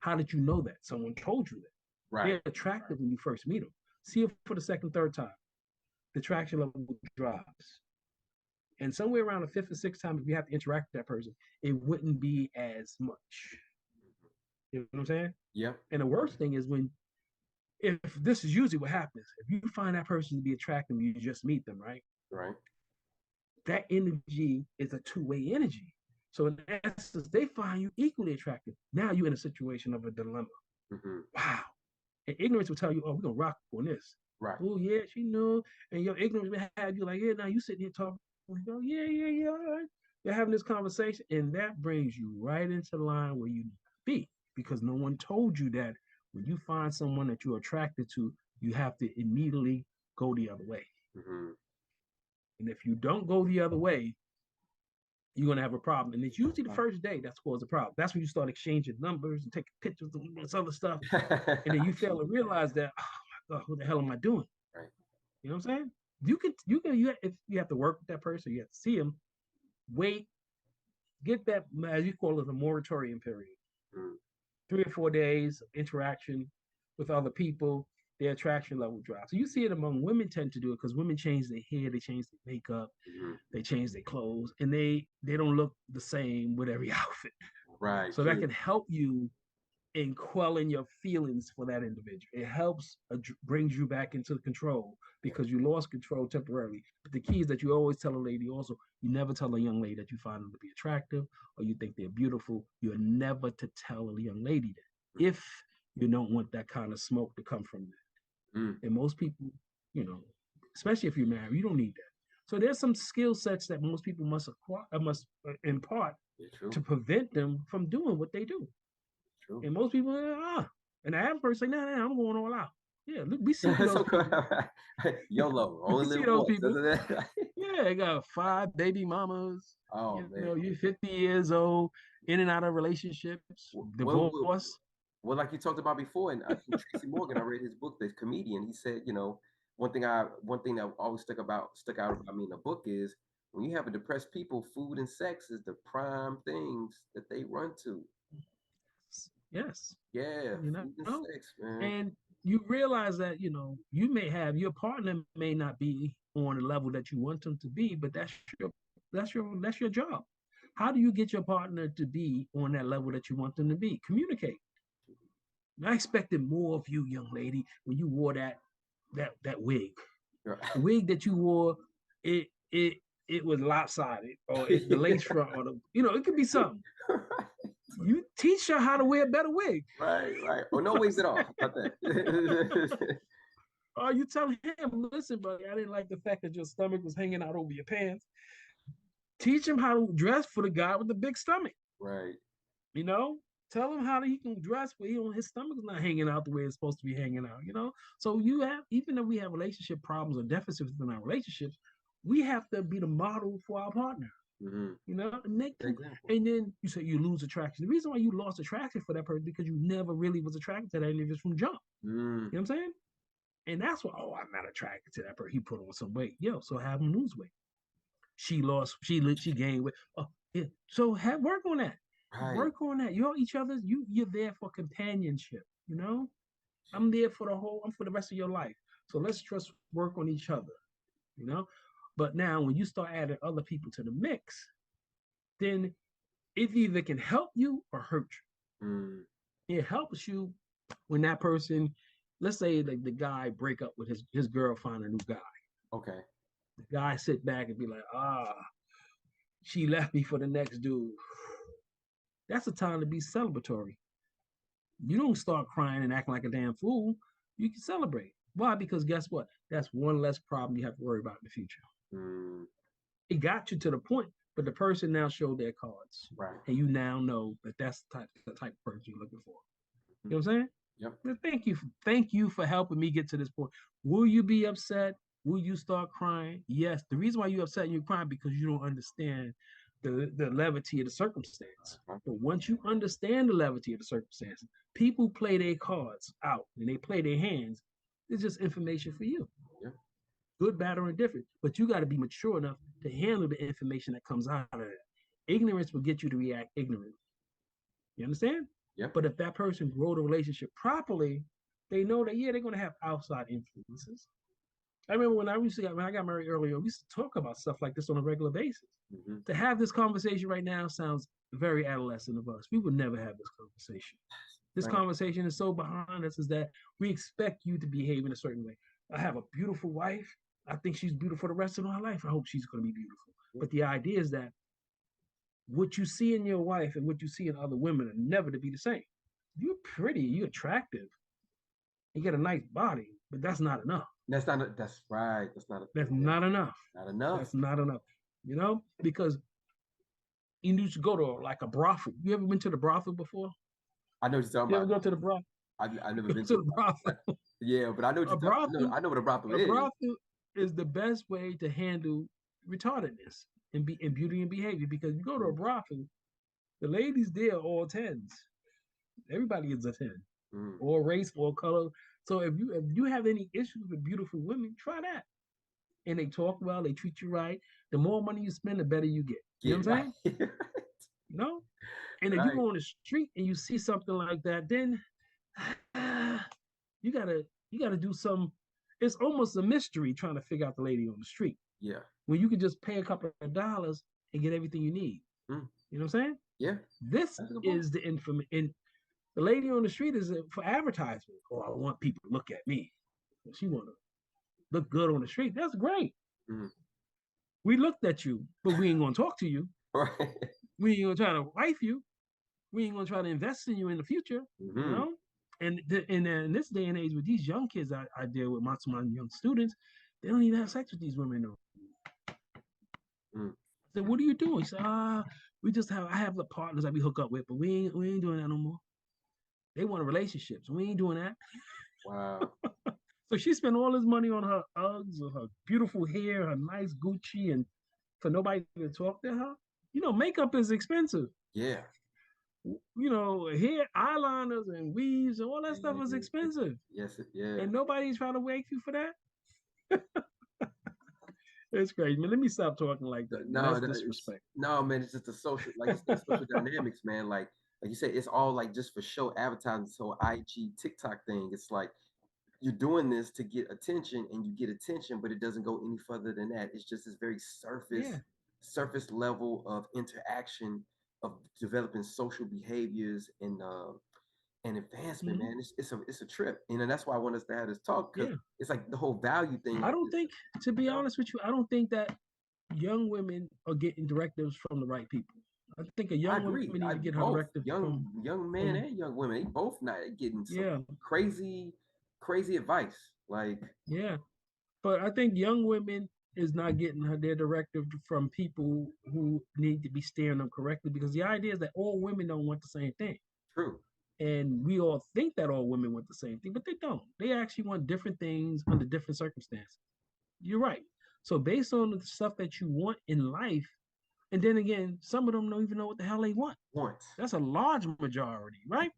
How did you know that? Someone told you that. Right. They're attractive when you first meet them. See them for the second, third time. The attraction level drops. And somewhere around the fifth or sixth time, if you have to interact with that person, it wouldn't be as much. You know what I'm saying? Yeah. And the worst thing is when, if this is usually what happens, if you find that person to be attractive, you just meet them, right? Right. That energy is a two-way energy. So in essence, they find you equally attractive. Now you're in a situation of a dilemma. Mm-hmm. Wow. And ignorance will tell you, oh, we're gonna rock on this. Right. Oh yeah, she knew. And your ignorance will have you like, yeah, now you sitting here talking, oh, yeah, yeah, yeah, all right. You're having this conversation, and that brings you right into the line where you need to be. Because no one told you that when you find someone that you're attracted to, you have to immediately go the other way. Mm-hmm. And if you don't go the other way, you're gonna have a problem. And it's usually the first day that's caused a problem. That's when you start exchanging numbers and taking pictures and this other stuff. And then you fail to realize that, oh my God, what the hell am I doing? Right. You know what I'm saying? If you have to work with that person, you have to see him, wait, get that, as you call it, a moratorium period. Mm-hmm. 3 or 4 days of interaction with other people, their attraction level drops. So you see it among women tend to do it because women change their hair, they change their makeup, Mm-hmm. they change their clothes, and they don't look the same with every outfit. Right. So that True. can help you in quelling your feelings for that individual. It helps brings you back into control because you lost control temporarily. But the key is that you always tell a lady also, you never tell a young lady that you find them to be attractive or you think they're beautiful. You're never to tell a young lady that if you don't want that kind of smoke to come from that. Mm-hmm. And most people, you know, especially if you're married, you don't need that. So there's some skill sets that most people must acquire, impart Yeah, true. to prevent them from doing what they do. True. And most people, and the average person say, nah, I'm going all out. Yeah, look, we see those So people. YOLO, only We see live those once. people. Yeah, they got 5 baby mamas. Oh man. You're 50 years old, in and out of relationships, Well, divorce. well, like you talked about before, and I think Tracy Morgan, I read his book, the comedian. He said, one thing that always stuck out about me in the book is when you have a depressed people, food and sex is the prime things that they run to. Yes, Yeah, you food and know, sex, man. and you realize that you may have your partner may not be on the level that you want them to be, but that's your job. How do you get your partner to be on that level that you want them to be? Communicate. I expected more of you, young lady, when you wore that wig. The wig that you wore, it was lopsided, or the lace front, or it could be something. You teach her how to wear a better wig. Right. Or no wigs at all. How about that? Or you tell him, listen, buddy, I didn't like the fact that your stomach was hanging out over your pants. Teach him how to dress for the guy with the big stomach. Right. You know, tell him how he can dress where his stomach is not hanging out the way it's supposed to be hanging out. So you have, even if we have relationship problems or deficits in our relationships, we have to be the model for our partner. Mm-hmm. And make them, Example. and then you say you lose attraction. The reason why you lost attraction for that person because you never really was attracted to that individual from jump. Mm. You know what I'm saying? And that's why, I'm not attracted to that person. He put on some weight. Yo, so have him lose weight. She gained weight. Oh, yeah. So work on that. Right. Work on that. You're each other's, you're there for companionship. I'm for the rest of your life. So let's just work on each other, you know? But now when you start adding other people to the mix, then it either can help you or hurt you. Mm. It helps you when that person, let's say like the guy break up with his girl, find a new guy. Okay. The guy sit back and be like, she left me for the next dude. That's a time to be celebratory. You don't start crying and acting like a damn fool. You can celebrate. Why? Because guess what? That's one less problem you have to worry about in the future. Mm. It got you to the point, but the person now showed their cards. Right. And you now know that that's the type of person you're looking for. You know what I'm saying? Yep. Thank you for helping me get to this point. Will you be upset? Will you start crying? Yes. The reason why you're upset and you're crying because you don't understand the levity of the circumstance. But once you understand the levity of the circumstance, people play their cards out and they play their hands. It's just information for you. Yep. Good, bad, or indifferent. But you got to be mature enough to handle the information that comes out of it. Ignorance will get you to react ignorantly. You understand? Yep. But if that person grow the relationship properly, they know that they're going to have outside influences. I remember when I got married earlier, we used to talk about stuff like this on a regular basis. Mm-hmm. To have this conversation right now sounds very adolescent of us. We would never have this conversation. This conversation is so behind us is that we expect you to behave in a certain way. I have a beautiful wife. I think she's beautiful for the rest of my life. I hope she's going to be beautiful. But the idea is that what you see in your wife and what you see in other women are never to be the same. You're pretty, you're attractive, you get a nice body, but that's not enough. That's right. That's not enough. Not enough. That's not enough. Because you need to go to like a brothel. You ever been to the brothel before? I know what you're talking You about. ever go to the brothel? I've never been to the brothel. Yeah, but I know what you're talking about. I know what a brothel is. A brothel is the best way to handle retardedness in beauty and behavior, because you go to a brothel, the ladies there are all 10s. Everybody is a 10, or race or color. So if you have any issues with beautiful women, try that. And they talk well, they treat you right. The more money you spend, the better you get. You know what I'm saying? And if you go on the street and you see something like that, then you gotta do some. It's almost a mystery trying to figure out the lady on the street. Yeah. When you can just pay a couple of dollars and get everything you need. You know what I'm saying? Yeah. This is the information. And the lady on the street is for advertisement. Oh, I want people to look at me. She want to look good on the street. That's great. We looked at you, but we ain't gonna talk to you. Right. We ain't gonna try to wife you. We ain't gonna try to invest in you in the future. And in this day and age with these young kids I deal with, my young students, they don't even have sex with these women. Mm. I said, what are you doing? He said, I have the partners that we hook up with, but we ain't doing that no more. They want relationships. We ain't doing that. Wow. So she spent all this money on her Uggs, or her beautiful hair, her nice Gucci, and for nobody to talk to her. Makeup is expensive. Yeah. Hair, eyeliners, and weaves, and all that stuff is Mhm. expensive, Yes. Yeah. and nobody's trying to wake you for that. It's crazy, man. Let me stop talking like that, man. No, That's it's disrespect. no, man. It's just the social, like you said, social dynamics, man. Like you said, it's all like just for show advertising. This whole IG, TikTok thing. It's like you're doing this to get attention, and you get attention, but it doesn't go any further than that. It's just this very Yeah. surface level of interaction, of developing social behaviors and advancement, Hmm. man. It's a trip, and that's why I want us to have this talk because Yeah. it's like the whole value thing. I don't think, to be You know, honest with you, I don't think that young women are getting directives from the right people. I think a I young woman agree. needs I to get her both directives young men from and young women, they both not getting some yeah, crazy advice. Like, yeah. But I think young women is not getting their directive from people who need to be steering them correctly, because the idea is that all women don't want the same thing. true. And we all think that all women want the same thing, but they don't. They actually want different things under different circumstances. You're right. So based on the stuff that you want in life, and then again, some of them don't even know what the hell they want. Once. That's a large majority, right?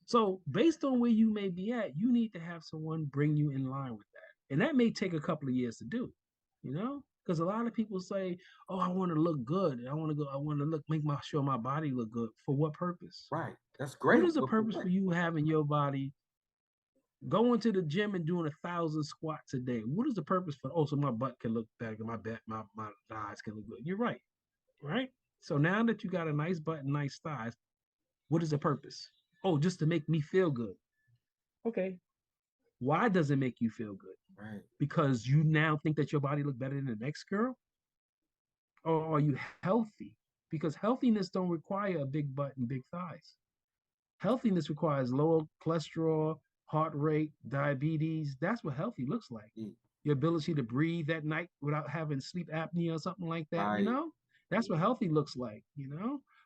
So based on where you may be at, you need to have someone bring you in line with that. And that may take a couple of years to do, Because a lot of people say, oh, I want to look good. I want to make sure my body look good. For what purpose? Right. That's What great. is the But for purpose for what? you having your body going to the gym and doing 1,000 squats a day? What is the purpose for? Oh, so my butt can look better, my back, my thighs can look good. You're right, right? So now that you got a nice butt and nice thighs, what is the purpose? Oh, just to make me feel good. Okay. Why does it make you feel good? Right. Because you now think that your body look better than the next girl? Or are you healthy? Because healthiness don't require a big butt and big thighs. Healthiness requires lower cholesterol, heart rate, diabetes. That's what healthy looks like. Mm. Your ability to breathe at night without having sleep apnea or something like that, Right. That's what healthy looks like.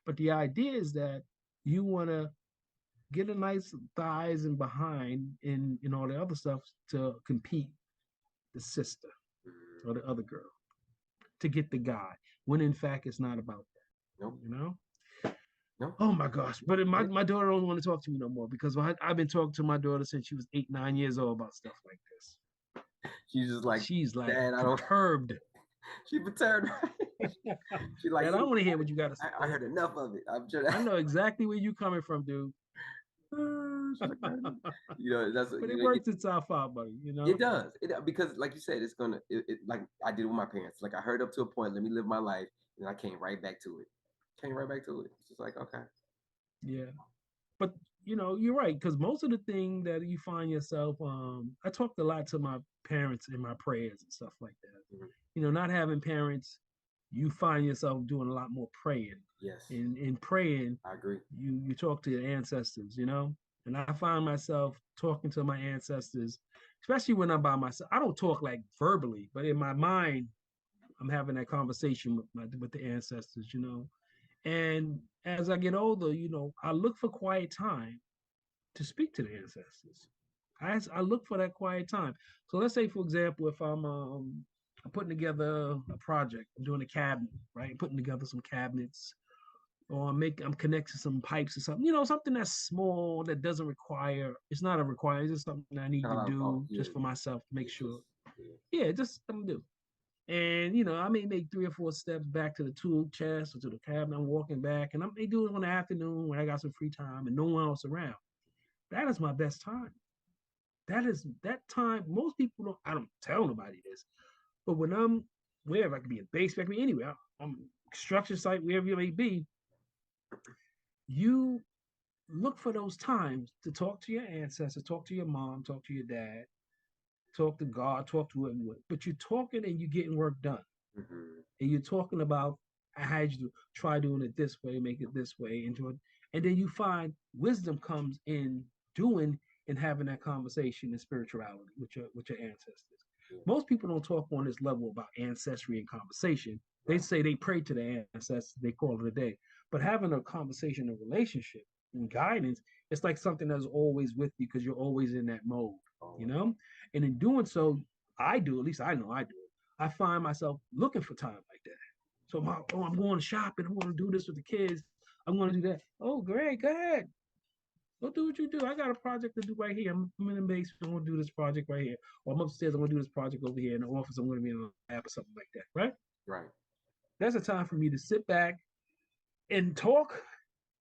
But the idea is that you want to get a nice thighs and behind and all the other stuff to compete the sister Mm. or the other girl, to get the guy, when in fact it's not about Nope. that, you know? Nope. Oh my gosh. But my, Yeah. my daughter don't want to talk to me no more, because I've been talking to my daughter since she was 8, 9 years old about stuff like this. She's just like, She's like Dad, I don't. perturbed. She perturbed. She like, Dad, I want to hear what you got to I say. heard enough of it. I'm just. I know exactly where you coming from, dude. She's like, that's But you it know, works itself out, buddy. it does. Because like you said, it's gonna like I did with my parents. Like I heard up to a point, let me live my life, and I came right back to it. Came right back to it. It's just like, okay. Yeah. But you're right, because most of the thing that you find yourself, I talked a lot to my parents in my prayers and stuff like that. Mhm. Not having parents, you find yourself doing a lot more praying. Yes, In praying, I agree. you talk to your ancestors. And I find myself talking to my ancestors, especially when I'm by myself. I don't talk like verbally, but in my mind, I'm having that conversation with the ancestors. And as I get older, I look for quiet time to speak to the ancestors. I look for that quiet time. So let's say, for example, if I'm putting together a project, I'm doing a cabinet, right? I'm putting together some cabinets, or I'm connecting some pipes or something, something that's small, that doesn't require, it's not a requirement, it's just something I need Not a to lot of thought. do Yeah, just for myself to make it's sure. just yeah. Yeah, just something to do. And I may make 3 or 4 steps back to the tool chest or to the cabinet. I'm walking back, and I may do it in the afternoon when I got some free time and no one else around. That is my best time. That is that time. Most people don't. I don't tell nobody this, but when I'm wherever, I could be a base, I could be anywhere. I'm construction site, wherever you may be. You look for those times to talk to your ancestors, talk to your mom, talk to your dad, talk to God, talk to whoever. But you're talking and you're getting work done. Mm-hmm. And you're talking about how you try doing it this way, make it this way, and then you find wisdom comes in doing and having that conversation in spirituality with your ancestors. Yeah. Most people don't talk on this level about ancestry and conversation. They say they pray to the ancestors, they call it a day. But having a conversation, a relationship, and guidance, it's like something that's always with you because you're always in that mode, you know? And in doing so, I do, at least I know I do. I find myself looking for time like that. So I'm going shopping, I'm going to do this with the kids, I'm going to do that. Oh, great, go ahead. Go do what you do. I got a project to do right here. I'm in the basement. I'm gonna do this project right here. Or I'm upstairs. I'm gonna do this project over here in the office. I'm gonna be in a lab or something like that. Right? Right. That's a time for me to sit back and talk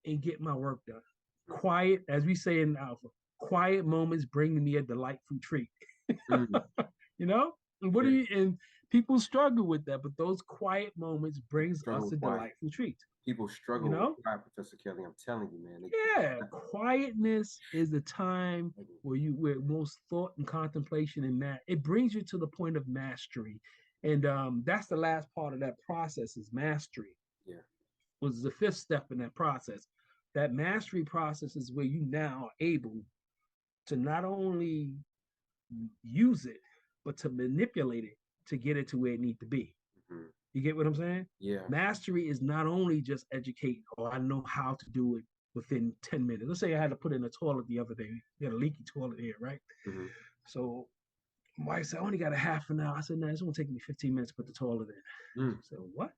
and get my work done. Quiet, as we say in Alpha, quiet moments bring me a delightful treat. Mm. You know? And what do Yeah. you and people struggle with that, but those quiet moments brings Struggle us a with quiet. delightful treat. People You struggle with know? quiet, Professor Kelly. I'm telling you, man. Yeah, quietness is the time where most thought and contemplation and that it brings you to the point of mastery, and that's the last part of that process is mastery. Yeah. Was the fifth step in that process. That mastery process is where you now are able to not only use it but to manipulate it to get it to where it needs to be. Mm-hmm. You get what I'm saying? Yeah. Mastery is not only just educate, or I know how to do it within 10 minutes. Let's say I had to put in a toilet the other day. We had a leaky toilet here, right? Mm-hmm. So my wife said, I only got a half an hour. I said, no, it's going to take me 15 minutes to put the toilet in. Mm. She said, what?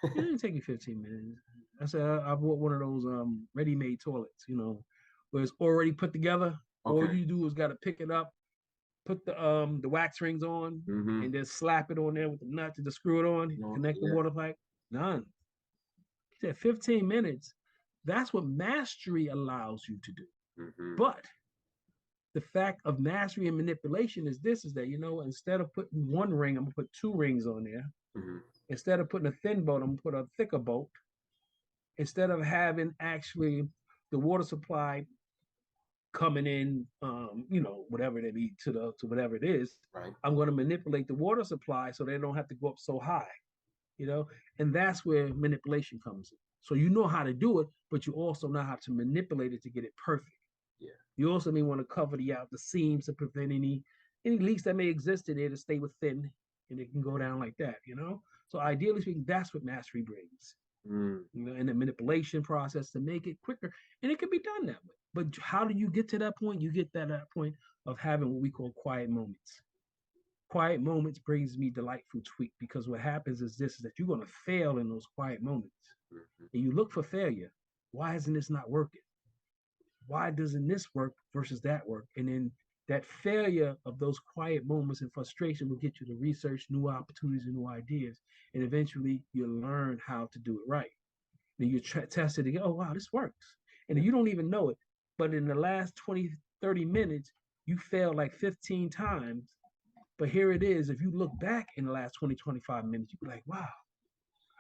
It didn't take you 15 minutes. I said, I bought one of those ready-made toilets, where it's already put together. All Okay. you do is got to pick it up, put the wax rings on, Mm-hmm. and then slap it on there with the nuts and just screw it on, connect the Yeah. water pipe. None. He said 15 minutes. That's what mastery allows you to do. Mm-hmm. But the fact of mastery and manipulation is this is that, instead of putting one ring, I'm gonna put two rings on there. Mm-hmm. Instead of putting a thin bolt, I'm gonna put a thicker bolt. Instead of having actually the water supply coming in, whatever they be to whatever it is, Right. I'm going to manipulate the water supply so they don't have to go up so high, and that's where manipulation comes in. So you know how to do it, but you also know how to manipulate it to get it perfect. Yeah. You also may want to cover the seams to prevent any leaks that may exist in there to stay within, and it can go down like that. So ideally speaking, that's what mastery brings. Mm. In the manipulation process to make it quicker, and it can be done that way. But how do you get to that point? You get to that point of having what we call quiet moments. Quiet moments brings me delightful tweak because what happens is this is that you're going to fail in those quiet moments, Mm-hmm. and you look for failure. Why isn't this not working? Why doesn't this work versus that work? And then that failure of those quiet moments and frustration will get you to research new opportunities and new ideas, and eventually you'll learn how to do it right. Then you test it again. Oh, wow, this works. And you don't even know it. But in the last 20, 30 minutes, you failed like 15 times. But here it is. If you look back in the last 20, 25 minutes, you'd be like, wow,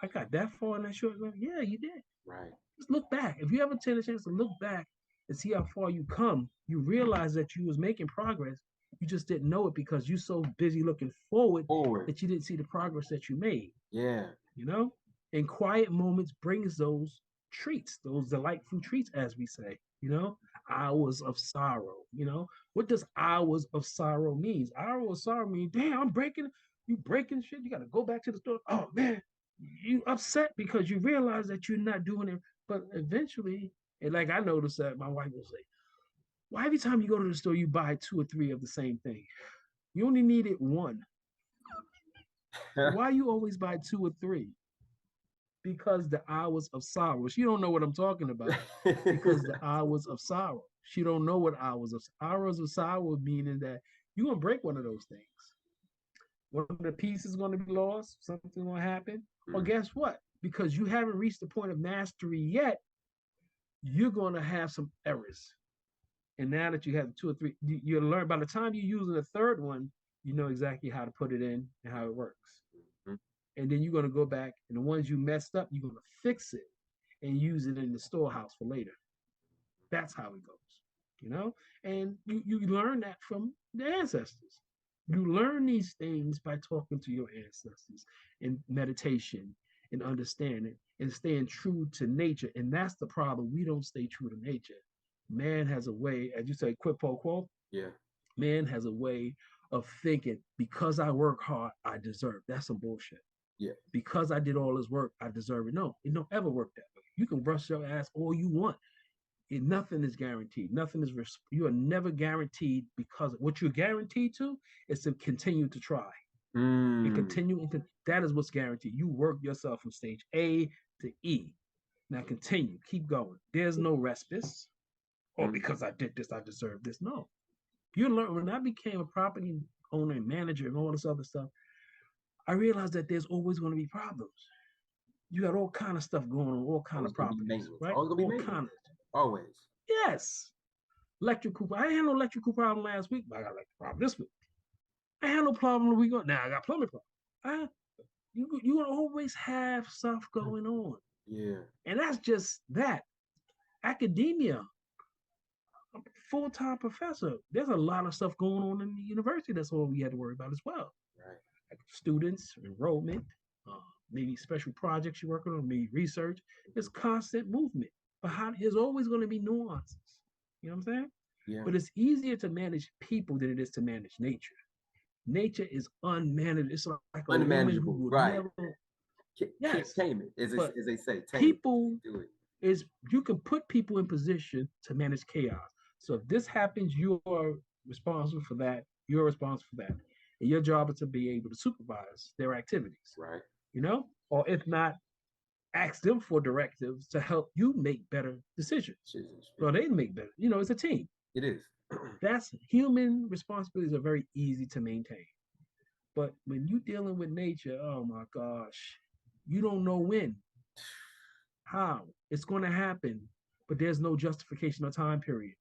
I got that far in that short time. Yeah, you did. Right. Just look back. If you ever take a chance to look back and see how far you come, you realize that you was making progress. You just didn't know it because you're so busy looking forward that you didn't see the progress that you made. Yeah. And quiet moments brings those treats, those delightful treats, as we say, hours of sorrow. What does hours of sorrow means? Hours of sorrow means, damn, you breaking shit. You got to go back to the store. Oh man, you upset because you realize that you're not doing it. But eventually, and like I noticed that my wife will say, why every time you go to the store, you buy two or three of the same thing? You only needed one. Why you always buy two or three? Because the hours of sorrow. She don't know what I'm talking about. Because the hours of sorrow. She don't know what hours of sorrow meaning that you're gonna break one of those things. One of the pieces is gonna be lost, something's gonna happen. Or guess what? Because you haven't reached the point of mastery yet, you're gonna have some errors. And now that you have two or three, you learn by the time you're using the third one, you know exactly how to put it in and how it works. Mm-hmm. And then you're going to go back and the ones you messed up, you're going to fix it and use it in the storehouse for later. That's how it goes, and you learn that from the ancestors. You learn these things by talking to your ancestors in meditation and understanding and staying true to nature. And that's the problem. We don't stay true to nature. Man has a way, as you say, quid pro quo. Yeah. Man has a way of thinking because I work hard, I deserve. That's some bullshit. Yeah. Because I did all this work, I deserve it. No, it don't ever work that way. You can brush your ass all you want. Nothing is guaranteed. Nothing is, you are never guaranteed, because what you're guaranteed to is to continue to try and Mm. continue. That is what's guaranteed. You work yourself from stage A to E. Now continue, keep going. There's no respite. Oh, Mm. because I did this, I deserve this. No. You learn, when I became a property owner and manager and all this other stuff, I realized that there's always going to be problems. You got all kind of stuff going on, all kind Always of gonna be properties, maintenance. right? Always gonna be All maintenance. kind of. Always. Yes. Electrical. I had no electrical problem last week, but I got electrical problem this week. I had no problem the week ago. Now I got plumbing problem. You will always have stuff going on. Yeah. And that's just that. Academia, full-time professor, there's a lot of stuff going on in the university. That's all we had to worry about as well. Right. Like students, enrollment, uh, maybe special projects you're working on, maybe research. It's constant movement. But there's always going to be nuances. You know what I'm saying? Yeah. But it's easier to manage people than it is to manage nature. Nature is unmanageable. It's like a woman who Unmanageable. would Right. never. Can't Yes, tame it, as but they say. Tame it. people Do it. is, you can put people in position to manage chaos. So if this happens, you are responsible for that. You're responsible for that. And your job is to be able to supervise their activities, Right. you know? Or if not, ask them for directives to help you make better decisions. So they make better. You know, it's a team. It is. That's human responsibilities are very easy to maintain. But when you're dealing with nature, oh my gosh, you don't know when, how it's going to happen, but there's no justification or time period.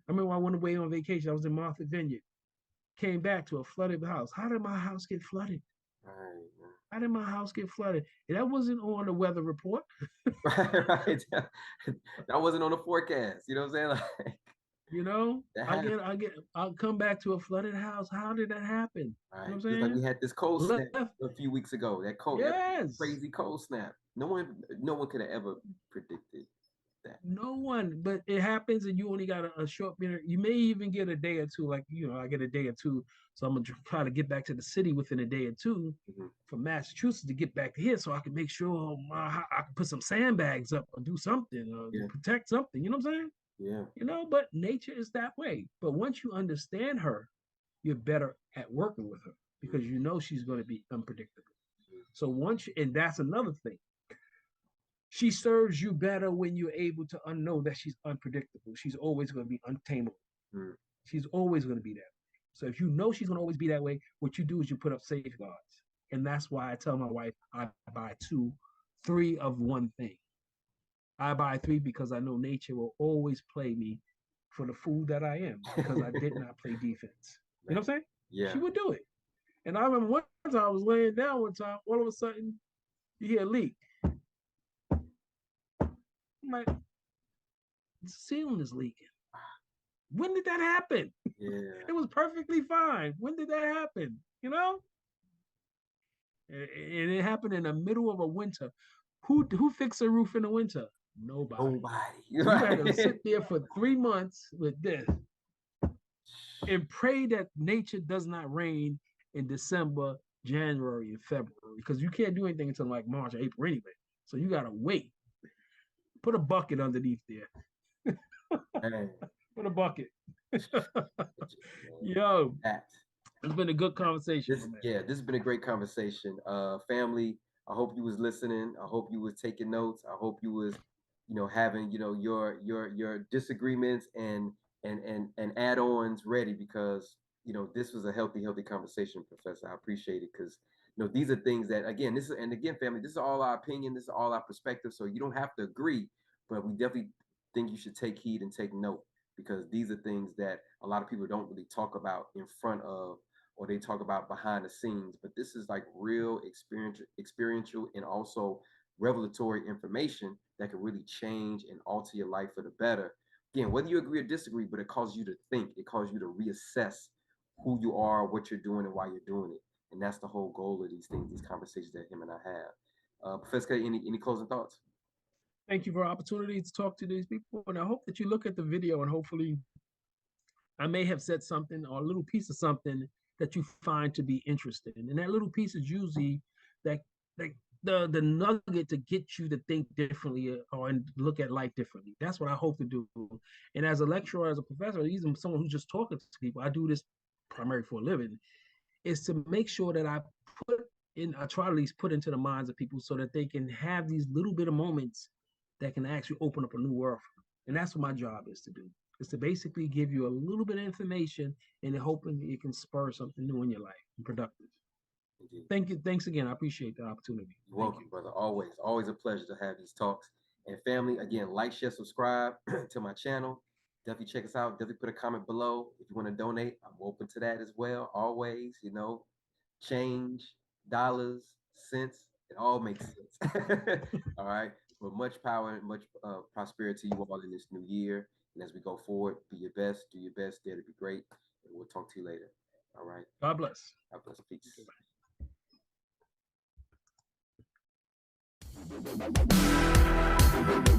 I remember I went away on vacation. I was in Martha Vineyard, came back to a flooded house. How did my house get flooded? Right. How did my house get flooded? And that wasn't on the weather report. Right. Right. That wasn't on the forecast. You know what I'm saying? Like, You know, that happened. I'll come back to a flooded house. How did that happen? You know Right. what I'm Just like saying? we had this cold snap Left, a few weeks ago. That yes. crazy cold snap. No one could have ever predicted that. No one, but it happens, and you only got a short minute. You may even get a day or two. Like, you know, I get a day or two, so I'm gonna try to get back to the city within a day or two Mm-hmm. from Massachusetts to get back to here, so I can make sure I can put some sandbags up or do something or Yeah. protect something. You know what I'm saying? Yeah. You know, but nature is that way. But once you understand her, you're better at working with her because you know she's going to be unpredictable. So and that's another thing. She serves you better when you're able to know that she's unpredictable. She's always going to be untamable. Mm. She's always going to be that way. So if you know she's going to always be that way, what you do is you put up safeguards. And that's why I tell my wife I buy three of one thing. I buy three because I know nature will always play me for the fool that I am because I did not play defense. You know what I'm saying? Yeah. She would do it. And I remember one time I was laying down one time, all of a sudden you hear a leak. I'm like, the ceiling is leaking. When did that happen? Yeah. It was perfectly fine. When did that happen? You know? And it happened in the middle of a winter. Who fixed a roof in the winter? Nobody. Nobody. So you had to sit there for 3 months with this and pray that nature does not rain in December, January, and February because you can't do anything until like March or April anyway. So you gotta wait. Put a bucket underneath there. Put a bucket. Yo, it's been a good conversation. This has been a great conversation. Family, I hope you was listening. I hope you was taking notes. I hope you was, having, your disagreements and add-ons ready because, this was a healthy conversation, Professor. I appreciate it because, these are things that, again, family, this is all our opinion. This is all our perspective. So you don't have to agree, but we definitely think you should take heed and take note because these are things that a lot of people don't really talk about in front of or they talk about behind the scenes, but this is like real experiential and also revelatory information that can really change and alter your life for the better. Again, whether you agree or disagree, but it causes you to think, it causes you to reassess who you are, what you're doing, and why you're doing it. And that's the whole goal of these things, these conversations that him and I have. Professor, any closing thoughts? Thank you for the opportunity to talk to these people. And I hope that you look at the video and hopefully I may have said something or a little piece of something that you find to be interesting. And that little piece is usually that like the nugget to get you to think differently or and look at life differently. That's what I hope to do. And as a lecturer, as a professor, even someone who's just talking to people, I do this primarily for a living, is to make sure that put I try to at least put into the minds of people so that they can have these little bit of moments that can actually open up a new world. And that's what my job is to do. Is to basically give you a little bit of information and hoping it can spur something new in your life and productive. Indeed. Thank you. Thanks again. I appreciate the opportunity. You're welcome, brother. Always a pleasure to have these talks. And family, again, like, share, subscribe to my channel. Definitely check us out. Definitely put a comment below if you want to donate. I'm open to that as well. Always, change, dollars, cents, it all makes sense. All right. But much power and much prosperity to you all in this new year. And as we go forward, be your best, do your best, dare to be great. And we'll talk to you later. All right. God bless. God bless. Peace. Okay,